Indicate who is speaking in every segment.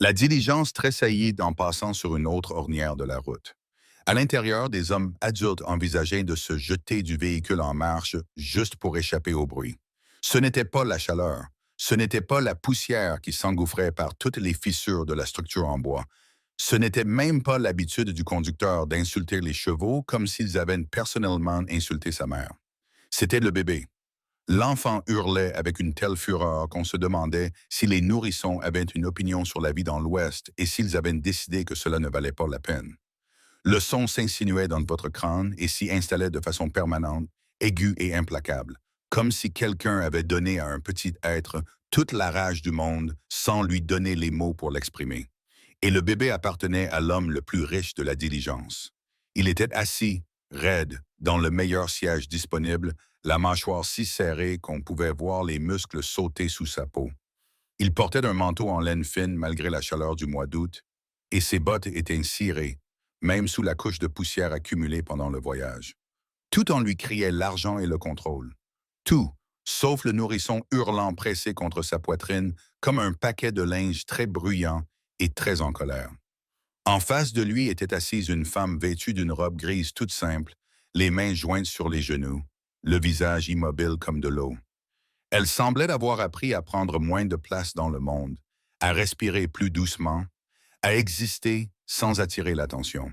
Speaker 1: La diligence tressaillit en passant sur une autre ornière de la route. À l'intérieur, des hommes adultes envisageaient de se jeter du véhicule en marche juste pour échapper au bruit. Ce n'était pas la chaleur, ce n'était pas la poussière qui s'engouffrait par toutes les fissures de la structure en bois. Ce n'était même pas l'habitude du conducteur d'insulter les chevaux comme s'ils avaient personnellement insulté sa mère. C'était le bébé. L'enfant hurlait avec une telle fureur qu'on se demandait si les nourrissons avaient une opinion sur la vie dans l'Ouest et s'ils avaient décidé que cela ne valait pas la peine. Le son s'insinuait dans votre crâne et s'y installait de façon permanente, aiguë et implacable, comme si quelqu'un avait donné à un petit être toute la rage du monde sans lui donner les mots pour l'exprimer. Et le bébé appartenait à l'homme le plus riche de la diligence. Il était assis, raide, dans le meilleur siège disponible, la mâchoire si serrée qu'on pouvait voir les muscles sauter sous sa peau. Il portait un manteau en laine fine malgré la chaleur du mois d'août, et ses bottes étaient cirées, même sous la couche de poussière accumulée pendant le voyage. Tout en lui criait l'argent et le contrôle. Tout, sauf le nourrisson hurlant pressé contre sa poitrine comme un paquet de linge très bruyant et très en colère. En face de lui était assise une femme vêtue d'une robe grise toute simple, les mains jointes sur les genoux, le visage immobile comme de l'eau. Elle semblait avoir appris à prendre moins de place dans le monde, à respirer plus doucement, à exister sans attirer l'attention.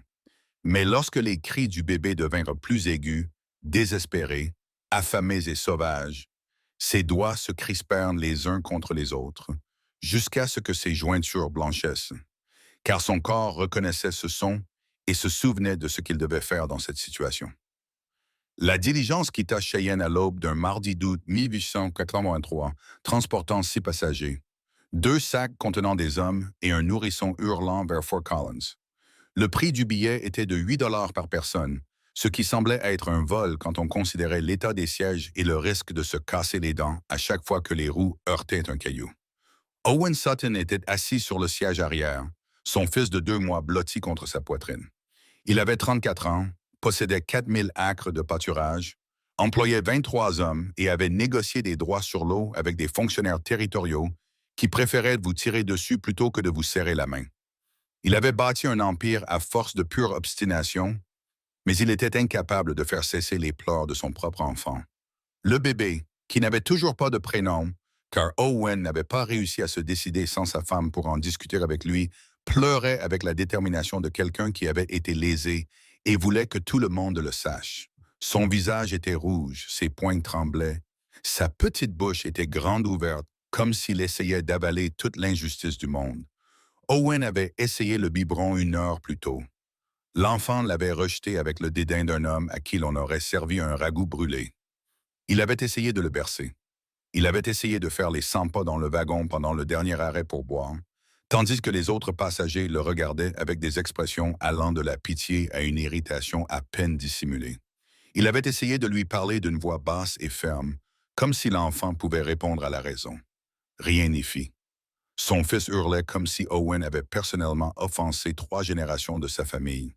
Speaker 1: Mais lorsque les cris du bébé devinrent plus aigus, désespérés, affamés et sauvages, ses doigts se crispèrent les uns contre les autres, jusqu'à ce que ses jointures blanchissent, car son corps reconnaissait ce son et se souvenait de ce qu'il devait faire dans cette situation. La diligence quitta Cheyenne à l'aube d'un mardi d'août 1883, transportant 6 passagers, 2 sacs contenant des hommes et un nourrisson hurlant vers Fort Collins. Le prix du billet était de 8 $ par personne, ce qui semblait être un vol quand on considérait l'état des sièges et le risque de se casser les dents à chaque fois que les roues heurtaient un caillou. Owen Sutton était assis sur le siège arrière, son fils de 2 mois blotti contre sa poitrine. Il avait 34 ans, possédait 4000 acres de pâturage, employait 23 hommes et avait négocié des droits sur l'eau avec des fonctionnaires territoriaux qui préféraient vous tirer dessus plutôt que de vous serrer la main. Il avait bâti un empire à force de pure obstination, mais il était incapable de faire cesser les pleurs de son propre enfant. Le bébé, qui n'avait toujours pas de prénom, car Owen n'avait pas réussi à se décider sans sa femme pour en discuter avec lui, pleurait avec la détermination de quelqu'un qui avait été lésé et voulait que tout le monde le sache. Son visage était rouge, ses poings tremblaient, sa petite bouche était grande ouverte, comme s'il essayait d'avaler toute l'injustice du monde. Owen avait essayé le biberon 1 heure plus tôt. L'enfant l'avait rejeté avec le dédain d'un homme à qui l'on aurait servi un ragoût brûlé. Il avait essayé de le bercer. Il avait essayé de faire les 100 pas dans le wagon pendant le dernier arrêt pour boire, tandis que les autres passagers le regardaient avec des expressions allant de la pitié à une irritation à peine dissimulée. Il avait essayé de lui parler d'une voix basse et ferme, comme si l'enfant pouvait répondre à la raison. Rien n'y fit. Son fils hurlait comme si Owen avait personnellement offensé 3 générations de sa famille.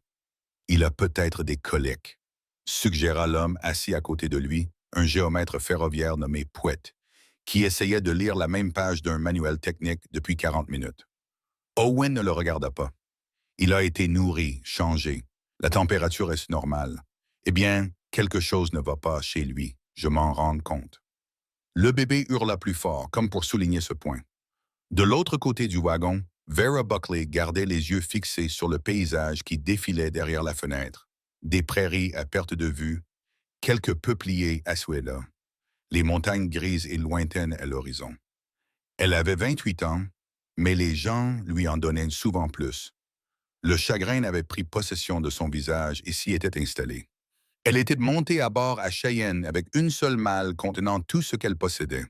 Speaker 1: Il a peut-être des coliques, suggéra l'homme assis à côté de lui, un géomètre ferroviaire nommé Pouet, qui essayait de lire la même page d'un manuel technique depuis 40 minutes. Owen ne le regarda pas. Il a été nourri, changé. La température est normale. Eh bien, quelque chose ne va pas chez lui, je m'en rends compte. Le bébé hurla plus fort, comme pour souligner ce point. De l'autre côté du wagon, Vera Buckley gardait les yeux fixés sur le paysage qui défilait derrière la fenêtre. Des prairies à perte de vue, quelques peupliers à là, les montagnes grises et lointaines à l'horizon. Elle avait 28 ans, mais les gens lui en donnaient souvent plus. Le chagrin avait pris possession de son visage et s'y était installé. Elle était montée à bord à Cheyenne avec une seule malle contenant tout ce qu'elle possédait.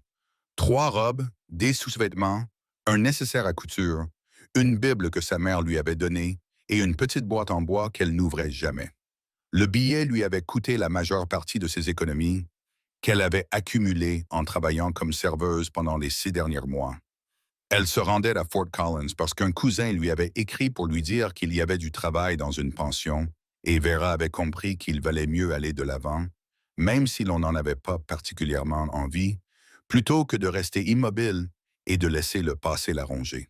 Speaker 1: 3 robes, des sous-vêtements, un nécessaire à couture, une Bible que sa mère lui avait donnée et une petite boîte en bois qu'elle n'ouvrait jamais. Le billet lui avait coûté la majeure partie de ses économies qu'elle avait accumulées en travaillant comme serveuse pendant les 6 derniers mois. Elle se rendait à Fort Collins parce qu'un cousin lui avait écrit pour lui dire qu'il y avait du travail dans une pension et Vera avait compris qu'il valait mieux aller de l'avant, même si l'on n'en avait pas particulièrement envie, plutôt que de rester immobile et de laisser le passé la ronger.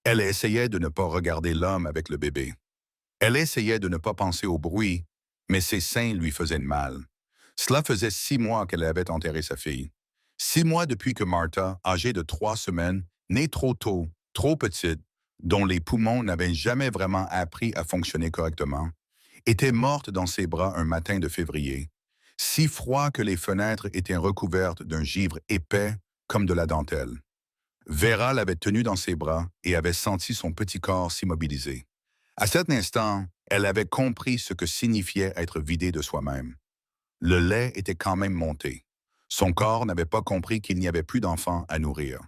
Speaker 1: Elle essayait de ne pas regarder l'homme avec le bébé. Elle essayait de ne pas penser au bruit, mais ses seins lui faisaient mal. Cela faisait 6 mois qu'elle avait enterré sa fille. 6 mois depuis que Martha, âgée de 3 semaines, née trop tôt, trop petite, dont les poumons n'avaient jamais vraiment appris à fonctionner correctement, était morte dans ses bras un matin de février, si froid que les fenêtres étaient recouvertes d'un givre épais comme de la dentelle. Vera l'avait tenue dans ses bras et avait senti son petit corps s'immobiliser. À cet instant, elle avait compris ce que signifiait être vidé de soi-même. Le lait était quand même monté. Son corps n'avait pas compris qu'il n'y avait plus d'enfants à nourrir.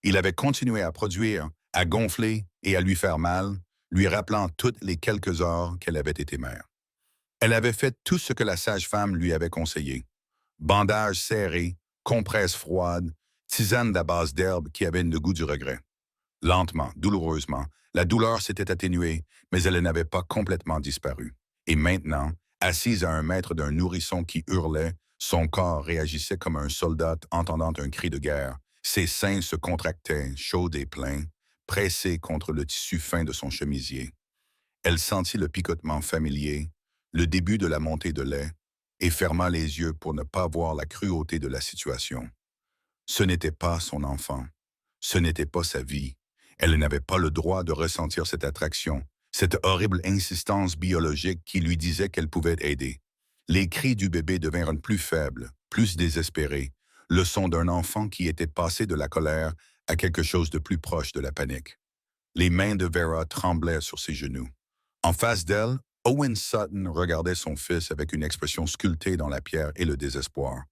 Speaker 1: Il avait continué à produire, à gonfler et à lui faire mal, lui rappelant toutes les quelques heures qu'elle avait été mère. Elle avait fait tout ce que la sage-femme lui avait conseillé. Bandages serrés, compresses froides, tisane à base d'herbe qui avait le goût du regret. Lentement, douloureusement, la douleur s'était atténuée, mais elle n'avait pas complètement disparu. Et maintenant, assise à 1 mètre d'un nourrisson qui hurlait, son corps réagissait comme un soldat entendant un cri de guerre. Ses seins se contractaient, chauds et pleins, pressés contre le tissu fin de son chemisier. Elle sentit le picotement familier, le début de la montée de lait, et ferma les yeux pour ne pas voir la cruauté de la situation. Ce n'était pas son enfant. Ce n'était pas sa vie. Elle n'avait pas le droit de ressentir cette attraction, cette horrible insistance biologique qui lui disait qu'elle pouvait aider. Les cris du bébé devinrent plus faibles, plus désespérés, le son d'un enfant qui était passé de la colère à quelque chose de plus proche de la panique. Les mains de Vera tremblaient sur ses genoux. En face d'elle, Owen Sutton regardait son fils avec une expression sculptée dans la pierre et le désespoir.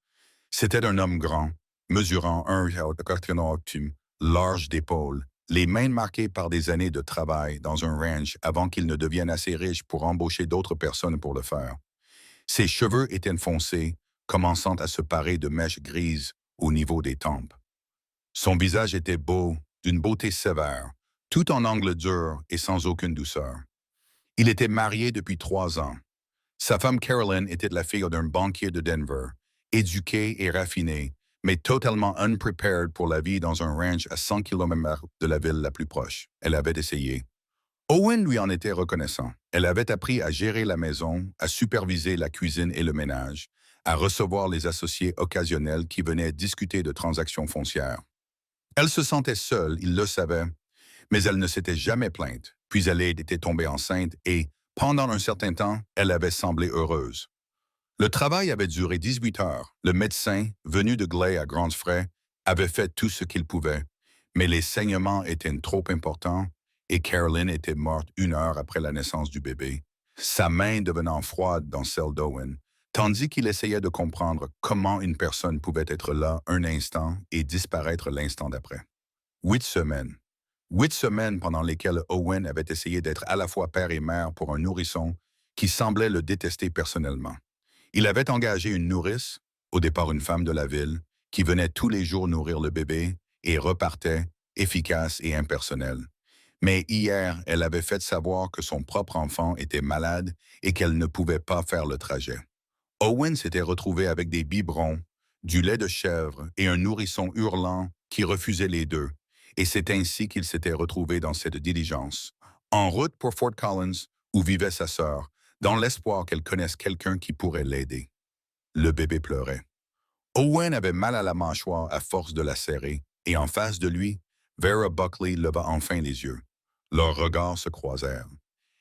Speaker 1: C'était un homme grand, mesurant 1,80 large d'épaules, les mains marquées par des années de travail dans un ranch avant qu'il ne devienne assez riche pour embaucher d'autres personnes pour le faire. Ses cheveux étaient foncés, commençant à se parer de mèches grises au niveau des tempes. Son visage était beau, d'une beauté sévère, tout en angle dur et sans aucune douceur. Il était marié depuis 3 ans. Sa femme Carolyn était la fille d'un banquier de Denver, éduquée et raffinée, mais totalement unprepared pour la vie dans un ranch à 100 km de la ville la plus proche. Elle avait essayé. Owen lui en était reconnaissant. Elle avait appris à gérer la maison, à superviser la cuisine et le ménage, à recevoir les associés occasionnels qui venaient discuter de transactions foncières. Elle se sentait seule, il le savait, mais elle ne s'était jamais plainte, puis elle était tombée enceinte et, pendant un certain temps, elle avait semblé heureuse. Le travail avait duré 18 heures. Le médecin, venu de Glay à grands frais, avait fait tout ce qu'il pouvait, mais les saignements étaient trop importants et Carolyn était morte 1 heure après la naissance du bébé, sa main devenant froide dans celle d'Owen, tandis qu'il essayait de comprendre comment une personne pouvait être là un instant et disparaître l'instant d'après. 8 semaines. 8 semaines pendant lesquelles Owen avait essayé d'être à la fois père et mère pour un nourrisson qui semblait le détester personnellement. Il avait engagé une nourrice, au départ une femme de la ville, qui venait tous les jours nourrir le bébé et repartait, efficace et impersonnelle. Mais hier, elle avait fait savoir que son propre enfant était malade et qu'elle ne pouvait pas faire le trajet. Owen s'était retrouvé avec des biberons, du lait de chèvre et un nourrisson hurlant qui refusait les deux, et c'est ainsi qu'il s'était retrouvé dans cette diligence, en route pour Fort Collins, où vivait sa sœur, dans l'espoir qu'elle connaisse quelqu'un qui pourrait l'aider. Le bébé pleurait. Owen avait mal à la mâchoire à force de la serrer, et en face de lui, Vera Buckley leva enfin les yeux. Leurs regards se croisèrent.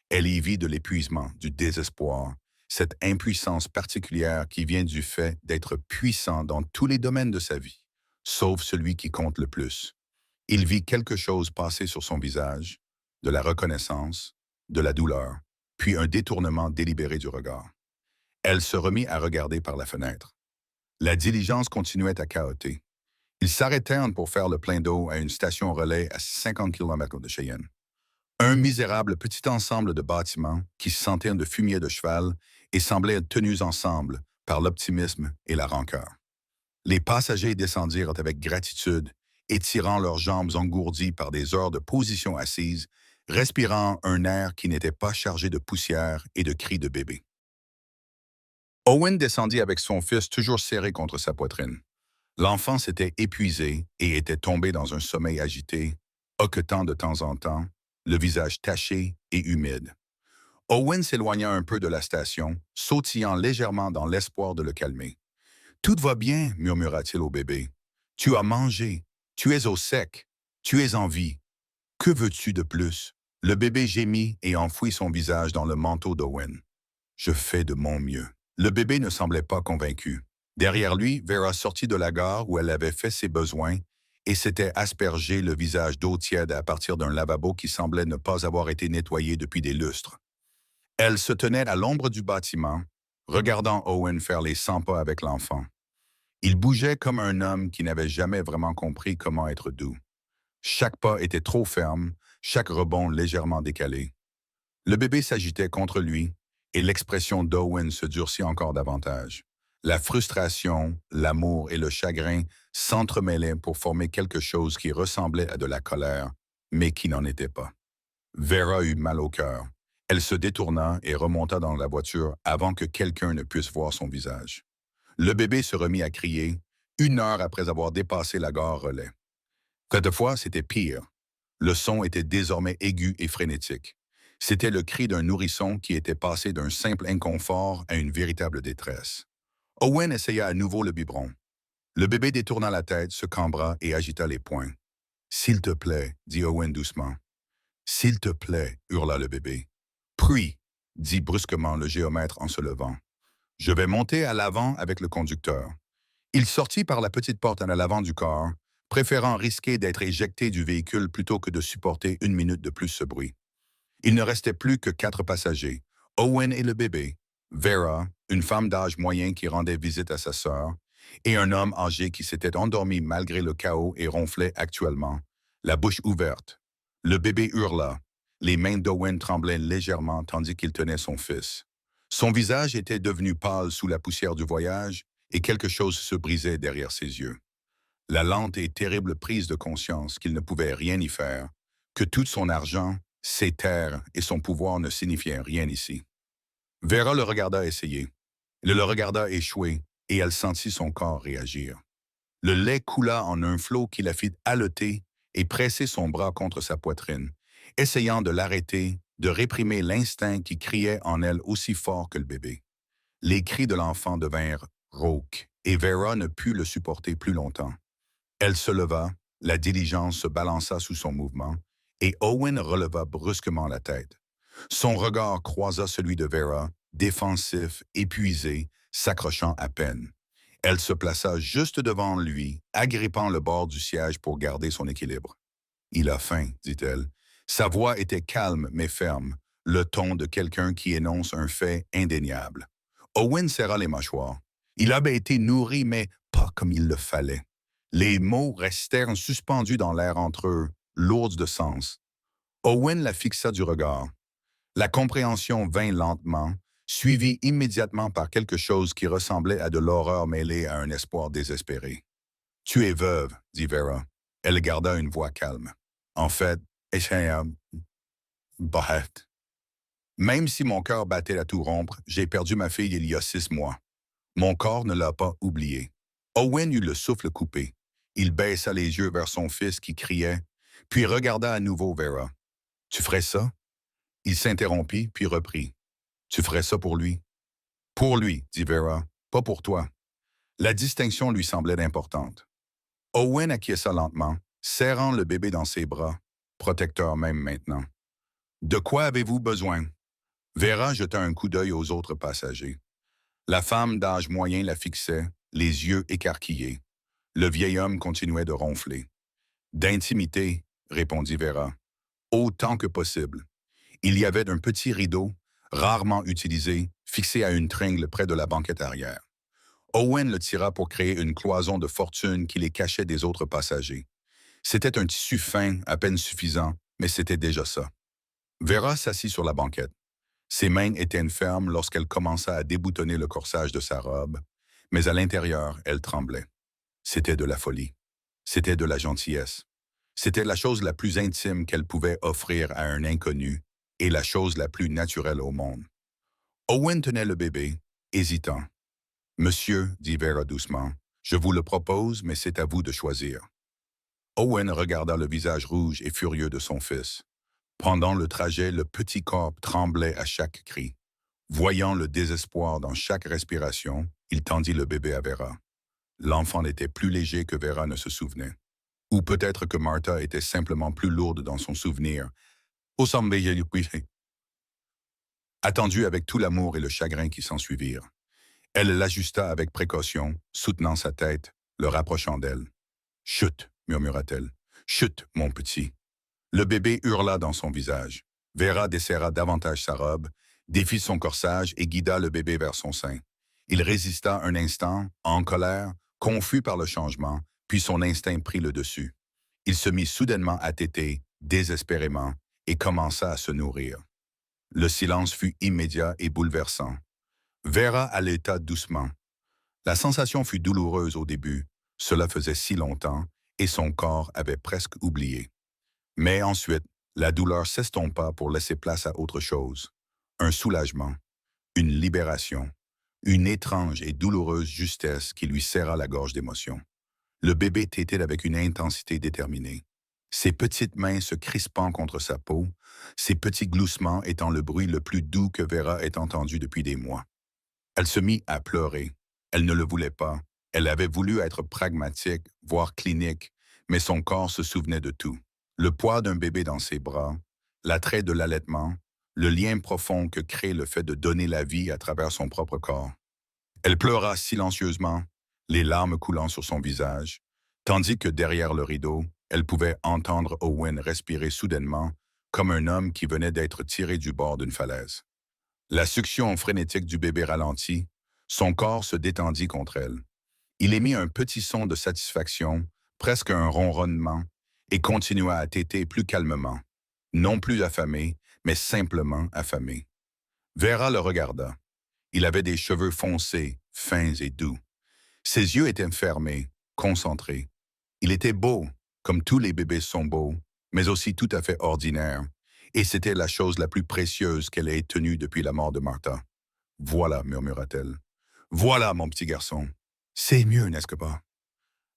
Speaker 1: Elle y vit de l'épuisement, du désespoir, cette impuissance particulière qui vient du fait d'être puissant dans tous les domaines de sa vie, sauf celui qui compte le plus. Il vit quelque chose passer sur son visage, de la reconnaissance, de la douleur, puis un détournement délibéré du regard. Elle se remit à regarder par la fenêtre. La diligence continuait à cahoter. Ils s'arrêtèrent pour faire le plein d'eau à une station relais à 50 km de Cheyenne. Un misérable petit ensemble de bâtiments qui sentaient de fumier de cheval et semblaient tenus ensemble par l'optimisme et la rancœur. Les passagers descendirent avec gratitude, étirant leurs jambes engourdies par des heures de position assise, respirant un air qui n'était pas chargé de poussière et de cris de bébé. Owen descendit avec son fils toujours serré contre sa poitrine. L'enfant s'était épuisé et était tombé dans un sommeil agité, hoquetant de temps en temps, le visage taché et humide. Owen s'éloigna un peu de la station, sautillant légèrement dans l'espoir de le calmer. Tout va bien, murmura-t-il au bébé. Tu as mangé, tu es au sec, tu es en vie. Que veux-tu de plus? Le bébé gémit et enfouit son visage dans le manteau d'Owen. Je fais de mon mieux. Le bébé ne semblait pas convaincu. Derrière lui, Vera sortit de la gare où elle avait fait ses besoins et s'était aspergé le visage d'eau tiède à partir d'un lavabo qui semblait ne pas avoir été nettoyé depuis des lustres. Elle se tenait à l'ombre du bâtiment, regardant Owen faire les 100 pas avec l'enfant. Il bougeait comme un homme qui n'avait jamais vraiment compris comment être doux. Chaque pas était trop ferme, chaque rebond légèrement décalé. Le bébé s'agitait contre lui, et l'expression d'Owen se durcit encore davantage. La frustration, l'amour et le chagrin s'entremêlaient pour former quelque chose qui ressemblait à de la colère, mais qui n'en était pas. Vera eut mal au cœur. Elle se détourna et remonta dans la voiture avant que quelqu'un ne puisse voir son visage. Le bébé se remit à crier, 1 heure après avoir dépassé la gare Relais. Cette fois, c'était pire. Le son était désormais aigu et frénétique. C'était le cri d'un nourrisson qui était passé d'un simple inconfort à une véritable détresse. Owen essaya à nouveau le biberon. Le bébé détourna la tête, se cambra et agita les poings. « S'il te plaît, dit Owen doucement. « S'il te plaît, hurla le bébé. « Puis, dit brusquement le géomètre en se levant. « Je vais monter à l'avant avec le conducteur. » Il sortit par la petite porte à l'avant du corps, préférant risquer d'être éjecté du véhicule plutôt que de supporter 1 minute de plus ce bruit. Il ne restait plus que 4 passagers, Owen et le bébé, Vera, une femme d'âge moyen qui rendait visite à sa sœur, et un homme âgé qui s'était endormi malgré le chaos et ronflait actuellement, la bouche ouverte. Le bébé hurla. Les mains d'Owen tremblaient légèrement tandis qu'il tenait son fils. Son visage était devenu pâle sous la poussière du voyage et quelque chose se brisait derrière ses yeux. La lente et terrible prise de conscience qu'il ne pouvait rien y faire, que tout son argent, ses terres et son pouvoir ne signifiaient rien ici. Vera le regarda essayer. Elle le regarda échouer et elle sentit son corps réagir. Le lait coula en un flot qui la fit haleter et presser son bras contre sa poitrine, essayant de l'arrêter, de réprimer l'instinct qui criait en elle aussi fort que le bébé. Les cris de l'enfant devinrent rauques et Vera ne put le supporter plus longtemps. Elle se leva, la diligence se balança sous son mouvement, et Owen releva brusquement la tête. Son regard croisa celui de Vera, défensif, épuisé, s'accrochant à peine. Elle se plaça juste devant lui, agrippant le bord du siège pour garder son équilibre. « Il a faim, dit-elle. » Sa voix était calme mais ferme, le ton de quelqu'un qui énonce un fait indéniable. Owen serra les mâchoires. Il avait été nourri, mais pas comme il le fallait. Les mots restèrent suspendus dans l'air entre eux, lourds de sens. Owen la fixa du regard. La compréhension vint lentement, suivie immédiatement par quelque chose qui ressemblait à de l'horreur mêlée à un espoir désespéré. « Tu es veuve, dit Vera. » Elle garda une voix calme. « En fait, bref. Même si mon cœur battait à tout rompre, j'ai perdu ma fille il y a 6 mois. Mon corps ne l'a pas oublié. » Owen eut le souffle coupé. Il baissa les yeux vers son fils qui criait, puis regarda à nouveau Vera. « Tu ferais ça? » Il s'interrompit, puis reprit. « Tu ferais ça pour lui? »« Pour lui, dit Vera, pas pour toi. » La distinction lui semblait importante. Owen acquiesça lentement, serrant le bébé dans ses bras, protecteur même maintenant. « De quoi avez-vous besoin? » Vera jeta un coup d'œil aux autres passagers. La femme d'âge moyen la fixait, les yeux écarquillés. Le vieil homme continuait de ronfler. « D'intimité, répondit Vera. « Autant que possible. » Il y avait un petit rideau, rarement utilisé, fixé à une tringle près de la banquette arrière. Owen le tira pour créer une cloison de fortune qui les cachait des autres passagers. C'était un tissu fin, à peine suffisant, mais c'était déjà ça. Vera s'assit sur la banquette. Ses mains étaient fermes lorsqu'elle commença à déboutonner le corsage de sa robe, mais à l'intérieur, elle tremblait. C'était de la folie. C'était de la gentillesse. C'était la chose la plus intime qu'elle pouvait offrir à un inconnu et la chose la plus naturelle au monde. Owen tenait le bébé, hésitant. « Monsieur, dit Vera doucement, je vous le propose, mais c'est à vous de choisir. » Owen regarda le visage rouge et furieux de son fils. Pendant le trajet, le petit corps tremblait à chaque cri. Voyant le désespoir dans chaque respiration, il tendit le bébé à Vera. L'enfant n'était plus léger que Vera ne se souvenait. Ou peut-être que Martha était simplement plus lourde dans son souvenir. Attendu avec tout l'amour et le chagrin qui s'ensuivirent. Elle l'ajusta avec précaution, soutenant sa tête, le rapprochant d'elle. « Chut, murmura-t-elle. Chut, mon petit. » Le bébé hurla dans son visage. Vera desserra davantage sa robe, défit son corsage et guida le bébé vers son sein. Il résista un instant, en colère, confus par le changement, puis son instinct prit le dessus. Il se mit soudainement à téter, désespérément, et commença à se nourrir. Le silence fut immédiat et bouleversant. Vera allaita doucement. La sensation fut douloureuse au début, cela faisait si longtemps, et son corps avait presque oublié. Mais ensuite, la douleur s'estompa pour laisser place à autre chose. Un soulagement, une libération, une étrange et douloureuse justesse qui lui serra la gorge d'émotion. Le bébé tétait avec une intensité déterminée. Ses petites mains se crispant contre sa peau, ses petits gloussements étant le bruit le plus doux que Vera ait entendu depuis des mois. Elle se mit à pleurer. Elle ne le voulait pas. Elle avait voulu être pragmatique, voire clinique, mais son corps se souvenait de tout. Le poids d'un bébé dans ses bras, l'attrait de l'allaitement, le lien profond que crée le fait de donner la vie à travers son propre corps. Elle pleura silencieusement, les larmes coulant sur son visage, tandis que derrière le rideau, elle pouvait entendre Owen respirer soudainement, comme un homme qui venait d'être tiré du bord d'une falaise. La succion frénétique du bébé ralentit, son corps se détendit contre elle. Il émit un petit son de satisfaction, presque un ronronnement, et continua à téter plus calmement, non plus affamé, mais simplement affamé. Vera le regarda. Il avait des cheveux foncés, fins et doux. Ses yeux étaient fermés, concentrés. Il était beau, comme tous les bébés sont beaux, mais aussi tout à fait ordinaire, et c'était la chose la plus précieuse qu'elle ait tenue depuis la mort de Martha. « Voilà, murmura-t-elle. Voilà, mon petit garçon. C'est mieux, n'est-ce pas? »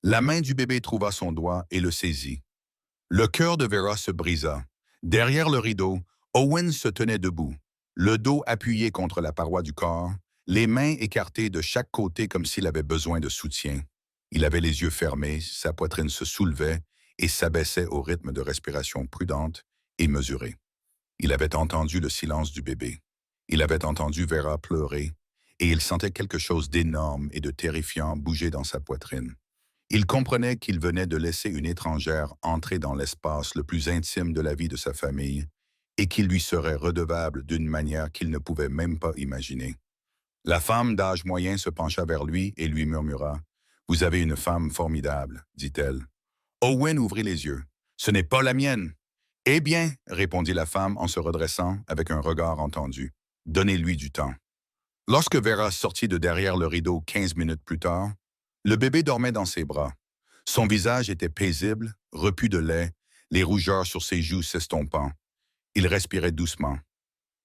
Speaker 1: La main du bébé trouva son doigt et le saisit. Le cœur de Vera se brisa. Derrière le rideau, Owen se tenait debout, le dos appuyé contre la paroi du corps, les mains écartées de chaque côté comme s'il avait besoin de soutien. Il avait les yeux fermés, sa poitrine se soulevait et s'abaissait au rythme de respiration prudente et mesurée. Il avait entendu le silence du bébé. Il avait entendu Vera pleurer, et il sentait quelque chose d'énorme et de terrifiant bouger dans sa poitrine. Il comprenait qu'il venait de laisser une étrangère entrer dans l'espace le plus intime de la vie de sa famille et qu'il lui serait redevable d'une manière qu'il ne pouvait même pas imaginer. La femme d'âge moyen se pencha vers lui et lui murmura « Vous avez une femme formidable, dit-elle. » Owen ouvrit les yeux. « Ce n'est pas la mienne. »« Eh bien, répondit la femme en se redressant avec un regard entendu, « donnez-lui du temps. » Lorsque Vera sortit de derrière le rideau 15 minutes plus tard, le bébé dormait dans ses bras. Son visage était paisible, repu de lait, les rougeurs sur ses joues s'estompant. Il respirait doucement.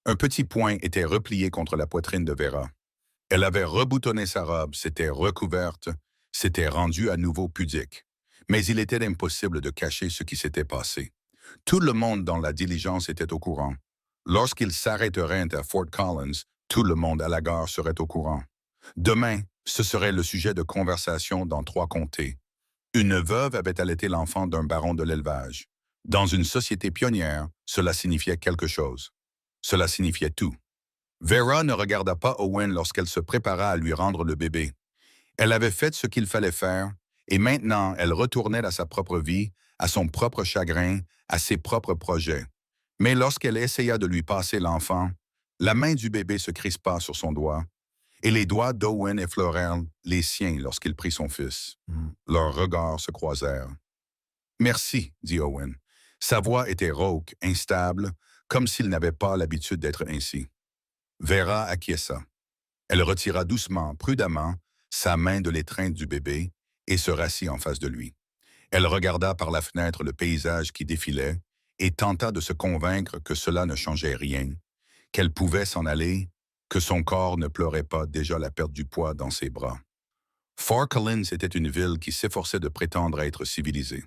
Speaker 1: Un petit poing était replié contre la poitrine de Vera. Elle avait reboutonné sa robe, s'était recouverte, s'était rendue à nouveau pudique. Mais il était impossible de cacher ce qui s'était passé. Tout le monde dans la diligence était au courant. Lorsqu'ils s'arrêteraient à Fort Collins, tout le monde à la gare serait au courant. Demain, ce serait le sujet de conversation dans 3 comtés. Une veuve avait allaité l'enfant d'un baron de l'élevage. Dans une société pionnière, cela signifiait quelque chose. Cela signifiait tout. Vera ne regarda pas Owen lorsqu'elle se prépara à lui rendre le bébé. Elle avait fait ce qu'il fallait faire, et maintenant elle retournait à sa propre vie, à son propre chagrin, à ses propres projets. Mais lorsqu'elle essaya de lui passer l'enfant, la main du bébé se crispa sur son doigt, et les doigts d'Owen effleurèrent les siens lorsqu'il prit son fils. Leurs regards se croisèrent. « Merci, dit Owen. Sa voix était rauque, instable, comme s'il n'avait pas l'habitude d'être ainsi. Vera acquiesça. Elle retira doucement, prudemment, sa main de l'étreinte du bébé et se rassit en face de lui. Elle regarda par la fenêtre le paysage qui défilait et tenta de se convaincre que cela ne changeait rien, qu'elle pouvait s'en aller, que son corps ne pleurait pas déjà la perte du poids dans ses bras. Fort Collins était une ville qui s'efforçait de prétendre être civilisée.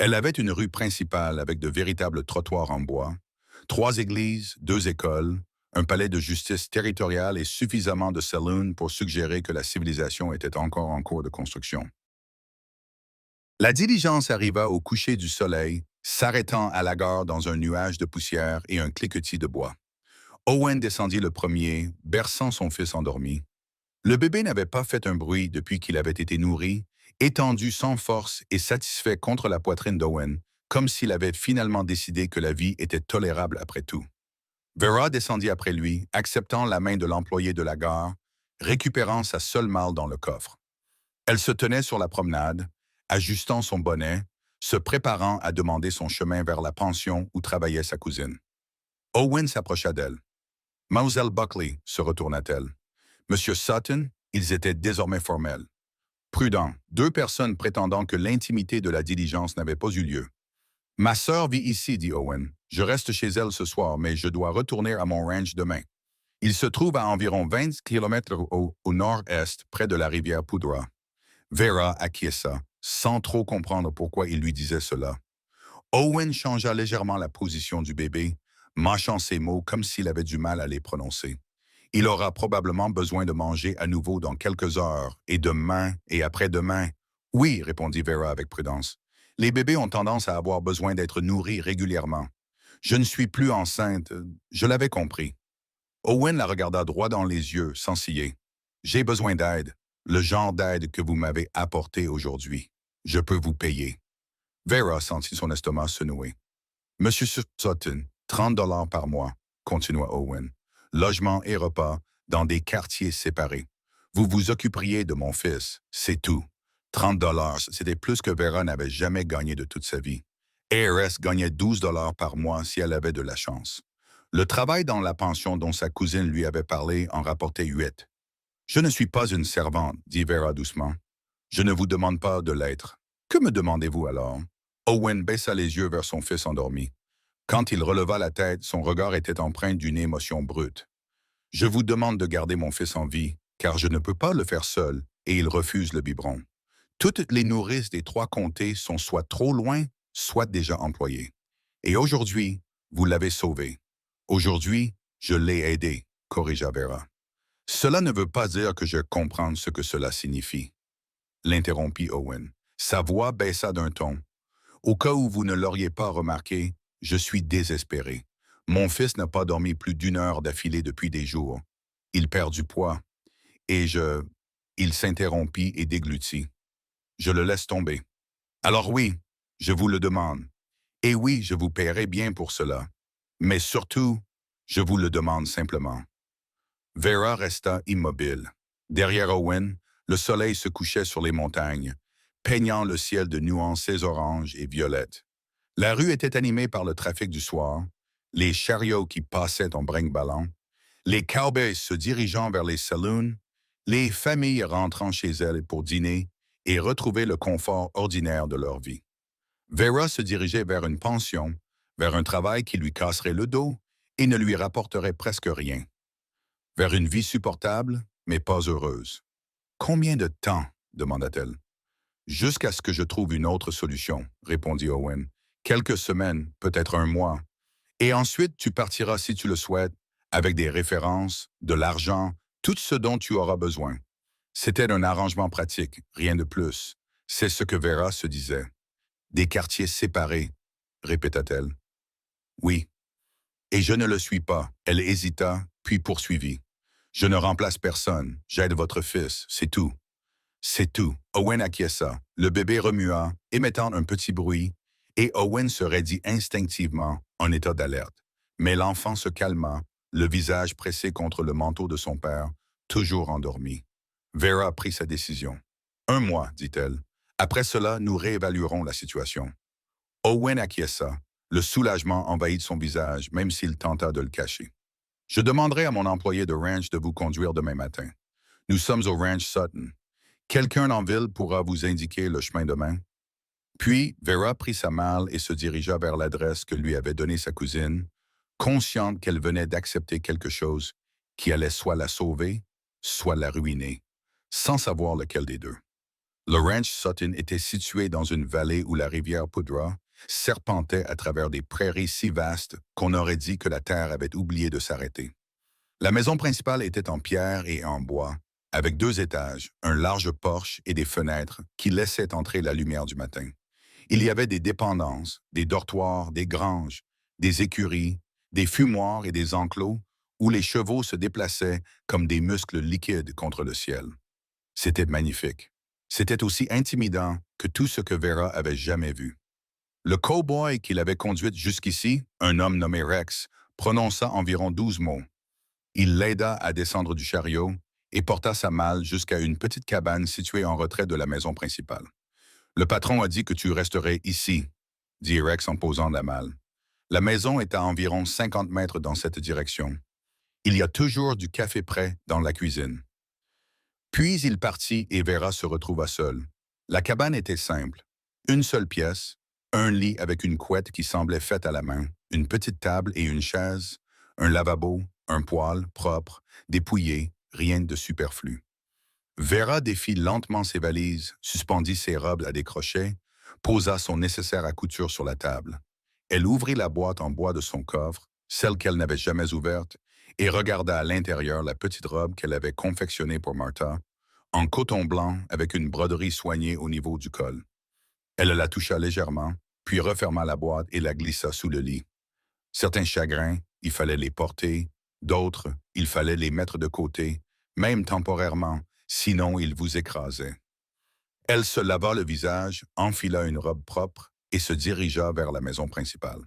Speaker 1: Elle avait une rue principale avec de véritables trottoirs en bois, 3 églises, 2 écoles, un palais de justice territorial et suffisamment de saloons pour suggérer que la civilisation était encore en cours de construction. La diligence arriva au coucher du soleil, s'arrêtant à la gare dans un nuage de poussière et un cliquetis de bois. Owen descendit le premier, berçant son fils endormi. Le bébé n'avait pas fait un bruit depuis qu'il avait été nourri, étendu sans force et satisfait contre la poitrine d'Owen, comme s'il avait finalement décidé que la vie était tolérable après tout. Vera descendit après lui, acceptant la main de l'employé de la gare, récupérant sa seule malle dans le coffre. Elle se tenait sur la promenade, ajustant son bonnet, se préparant à demander son chemin vers la pension où travaillait sa cousine. Owen s'approcha d'elle. Mademoiselle Buckley, se retourna-t-elle. Monsieur Sutton, ils étaient désormais formels. Prudents, 2 personnes prétendant que l'intimité de la diligence n'avait pas eu lieu. Ma sœur vit ici, dit Owen. Je reste chez elle ce soir, mais je dois retourner à mon ranch demain. Il se trouve à environ 20 kilomètres au nord-est, près de la rivière Poudra. Vera acquiesça, sans trop comprendre pourquoi il lui disait cela. Owen changea légèrement la position du bébé, mâchant ses mots comme s'il avait du mal à les prononcer. Il aura probablement besoin de manger à nouveau dans quelques heures, et demain et après-demain. Oui, répondit Vera avec prudence. Les bébés ont tendance à avoir besoin d'être nourris régulièrement. Je ne suis plus enceinte, je l'avais compris. Owen la regarda droit dans les yeux, sans ciller. J'ai besoin d'aide, le genre d'aide que vous m'avez apporté aujourd'hui. Je peux vous payer. Vera sentit son estomac se nouer. Monsieur Sutton, 30 $ par mois, continua Owen. Logement et repas dans des quartiers séparés. Vous vous occuperiez de mon fils, c'est tout. 30 $, c'était plus que Vera n'avait jamais gagné de toute sa vie. ARS gagnait 12 $ par mois si elle avait de la chance. Le travail dans la pension dont sa cousine lui avait parlé en rapportait 8. Je ne suis pas une servante, dit Vera doucement. Je ne vous demande pas de l'être. Que me demandez-vous alors? Owen baissa les yeux vers son fils endormi. Quand il releva la tête, son regard était empreint d'une émotion brute. Je vous demande de garder mon fils en vie, car je ne peux pas le faire seul, et il refuse le biberon. Toutes les nourrices des 3 comtés sont soit trop loin, soit déjà employées. Et aujourd'hui, vous l'avez sauvé. Aujourd'hui, je l'ai aidé, corrigea Vera. Cela ne veut pas dire que je comprends ce que cela signifie, l'interrompit Owen. Sa voix baissa d'un ton. Au cas où vous ne l'auriez pas remarqué, je suis désespéré. Mon fils n'a pas dormi plus d'1 heure d'affilée depuis des jours. Il perd du poids. Et je... Il s'interrompit et déglutit. Je le laisse tomber. Alors oui, je vous le demande. Et oui, je vous paierai bien pour cela. Mais surtout, je vous le demande simplement. Vera resta immobile. Derrière Owen, le soleil se couchait sur les montagnes, peignant le ciel de nuances oranges et violettes. La rue était animée par le trafic du soir, les chariots qui passaient en brinque-ballant, les cowboys se dirigeant vers les saloons, les familles rentrant chez elles pour dîner et retrouver le confort ordinaire de leur vie. Vera se dirigeait vers une pension, vers un travail qui lui casserait le dos et ne lui rapporterait presque rien. Vers une vie supportable, mais pas heureuse. Combien de temps? Demanda-t-elle. Jusqu'à ce que je trouve une autre solution, répondit Owen. Quelques semaines, peut-être un mois. Et ensuite, tu partiras si tu le souhaites, avec des références, de l'argent, tout ce dont tu auras besoin. C'était un arrangement pratique, rien de plus. C'est ce que Vera se disait. Des quartiers séparés, répéta-t-elle. Oui. Et je ne le suis pas. Elle hésita, puis poursuivit. Je ne remplace personne. J'aide votre fils, c'est tout. C'est tout. Owen acquiesça. Le bébé remua, émettant un petit bruit, et Owen se raidit instinctivement, en état d'alerte. Mais l'enfant se calma, le visage pressé contre le manteau de son père, toujours endormi. Vera prit sa décision. 1 mois, dit-elle. Après cela, nous réévaluerons la situation. Owen acquiesça. Le soulagement envahit son visage, même s'il tenta de le cacher. Je demanderai à mon employé de ranch de vous conduire demain matin. Nous sommes au ranch Sutton. Quelqu'un en ville pourra vous indiquer le chemin demain. Puis, Vera prit sa malle et se dirigea vers l'adresse que lui avait donnée sa cousine, consciente qu'elle venait d'accepter quelque chose qui allait soit la sauver, soit la ruiner, sans savoir lequel des deux. Le ranch Sutton était situé dans une vallée où la rivière Poudra serpentait à travers des prairies si vastes qu'on aurait dit que la terre avait oublié de s'arrêter. La maison principale était en pierre et en bois, avec 2 étages, un large porche et des fenêtres qui laissaient entrer la lumière du matin. Il y avait des dépendances, des dortoirs, des granges, des écuries, des fumoirs et des enclos où les chevaux se déplaçaient comme des muscles liquides contre le ciel. C'était magnifique. C'était aussi intimidant que tout ce que Vera avait jamais vu. Le cow-boy qui l'avait conduite jusqu'ici, un homme nommé Rex, prononça environ 12 mots. Il l'aida à descendre du chariot et porta sa malle jusqu'à une petite cabane située en retrait de la maison principale. Le patron a dit que tu resterais ici, dit Rex en posant la malle. La maison est à environ 50 mètres dans cette direction. Il y a toujours du café prêt dans la cuisine. Puis il partit et Vera se retrouva seule. La cabane était simple. Une seule pièce, un lit avec une couette qui semblait faite à la main, une petite table et une chaise, un lavabo, un poêle propre, dépouillé, rien de superflu. Vera défit lentement ses valises, suspendit ses robes à des crochets, posa son nécessaire à couture sur la table. Elle ouvrit la boîte en bois de son coffre, celle qu'elle n'avait jamais ouverte, et regarda à l'intérieur la petite robe qu'elle avait confectionnée pour Martha, en coton blanc avec une broderie soignée au niveau du col. Elle la toucha légèrement, puis referma la boîte et la glissa sous le lit. Certains chagrins, il fallait les porter, d'autres, il fallait les mettre de côté, même temporairement, sinon ils vous écrasaient. Elle se lava le visage, enfila une robe propre et se dirigea vers la maison principale.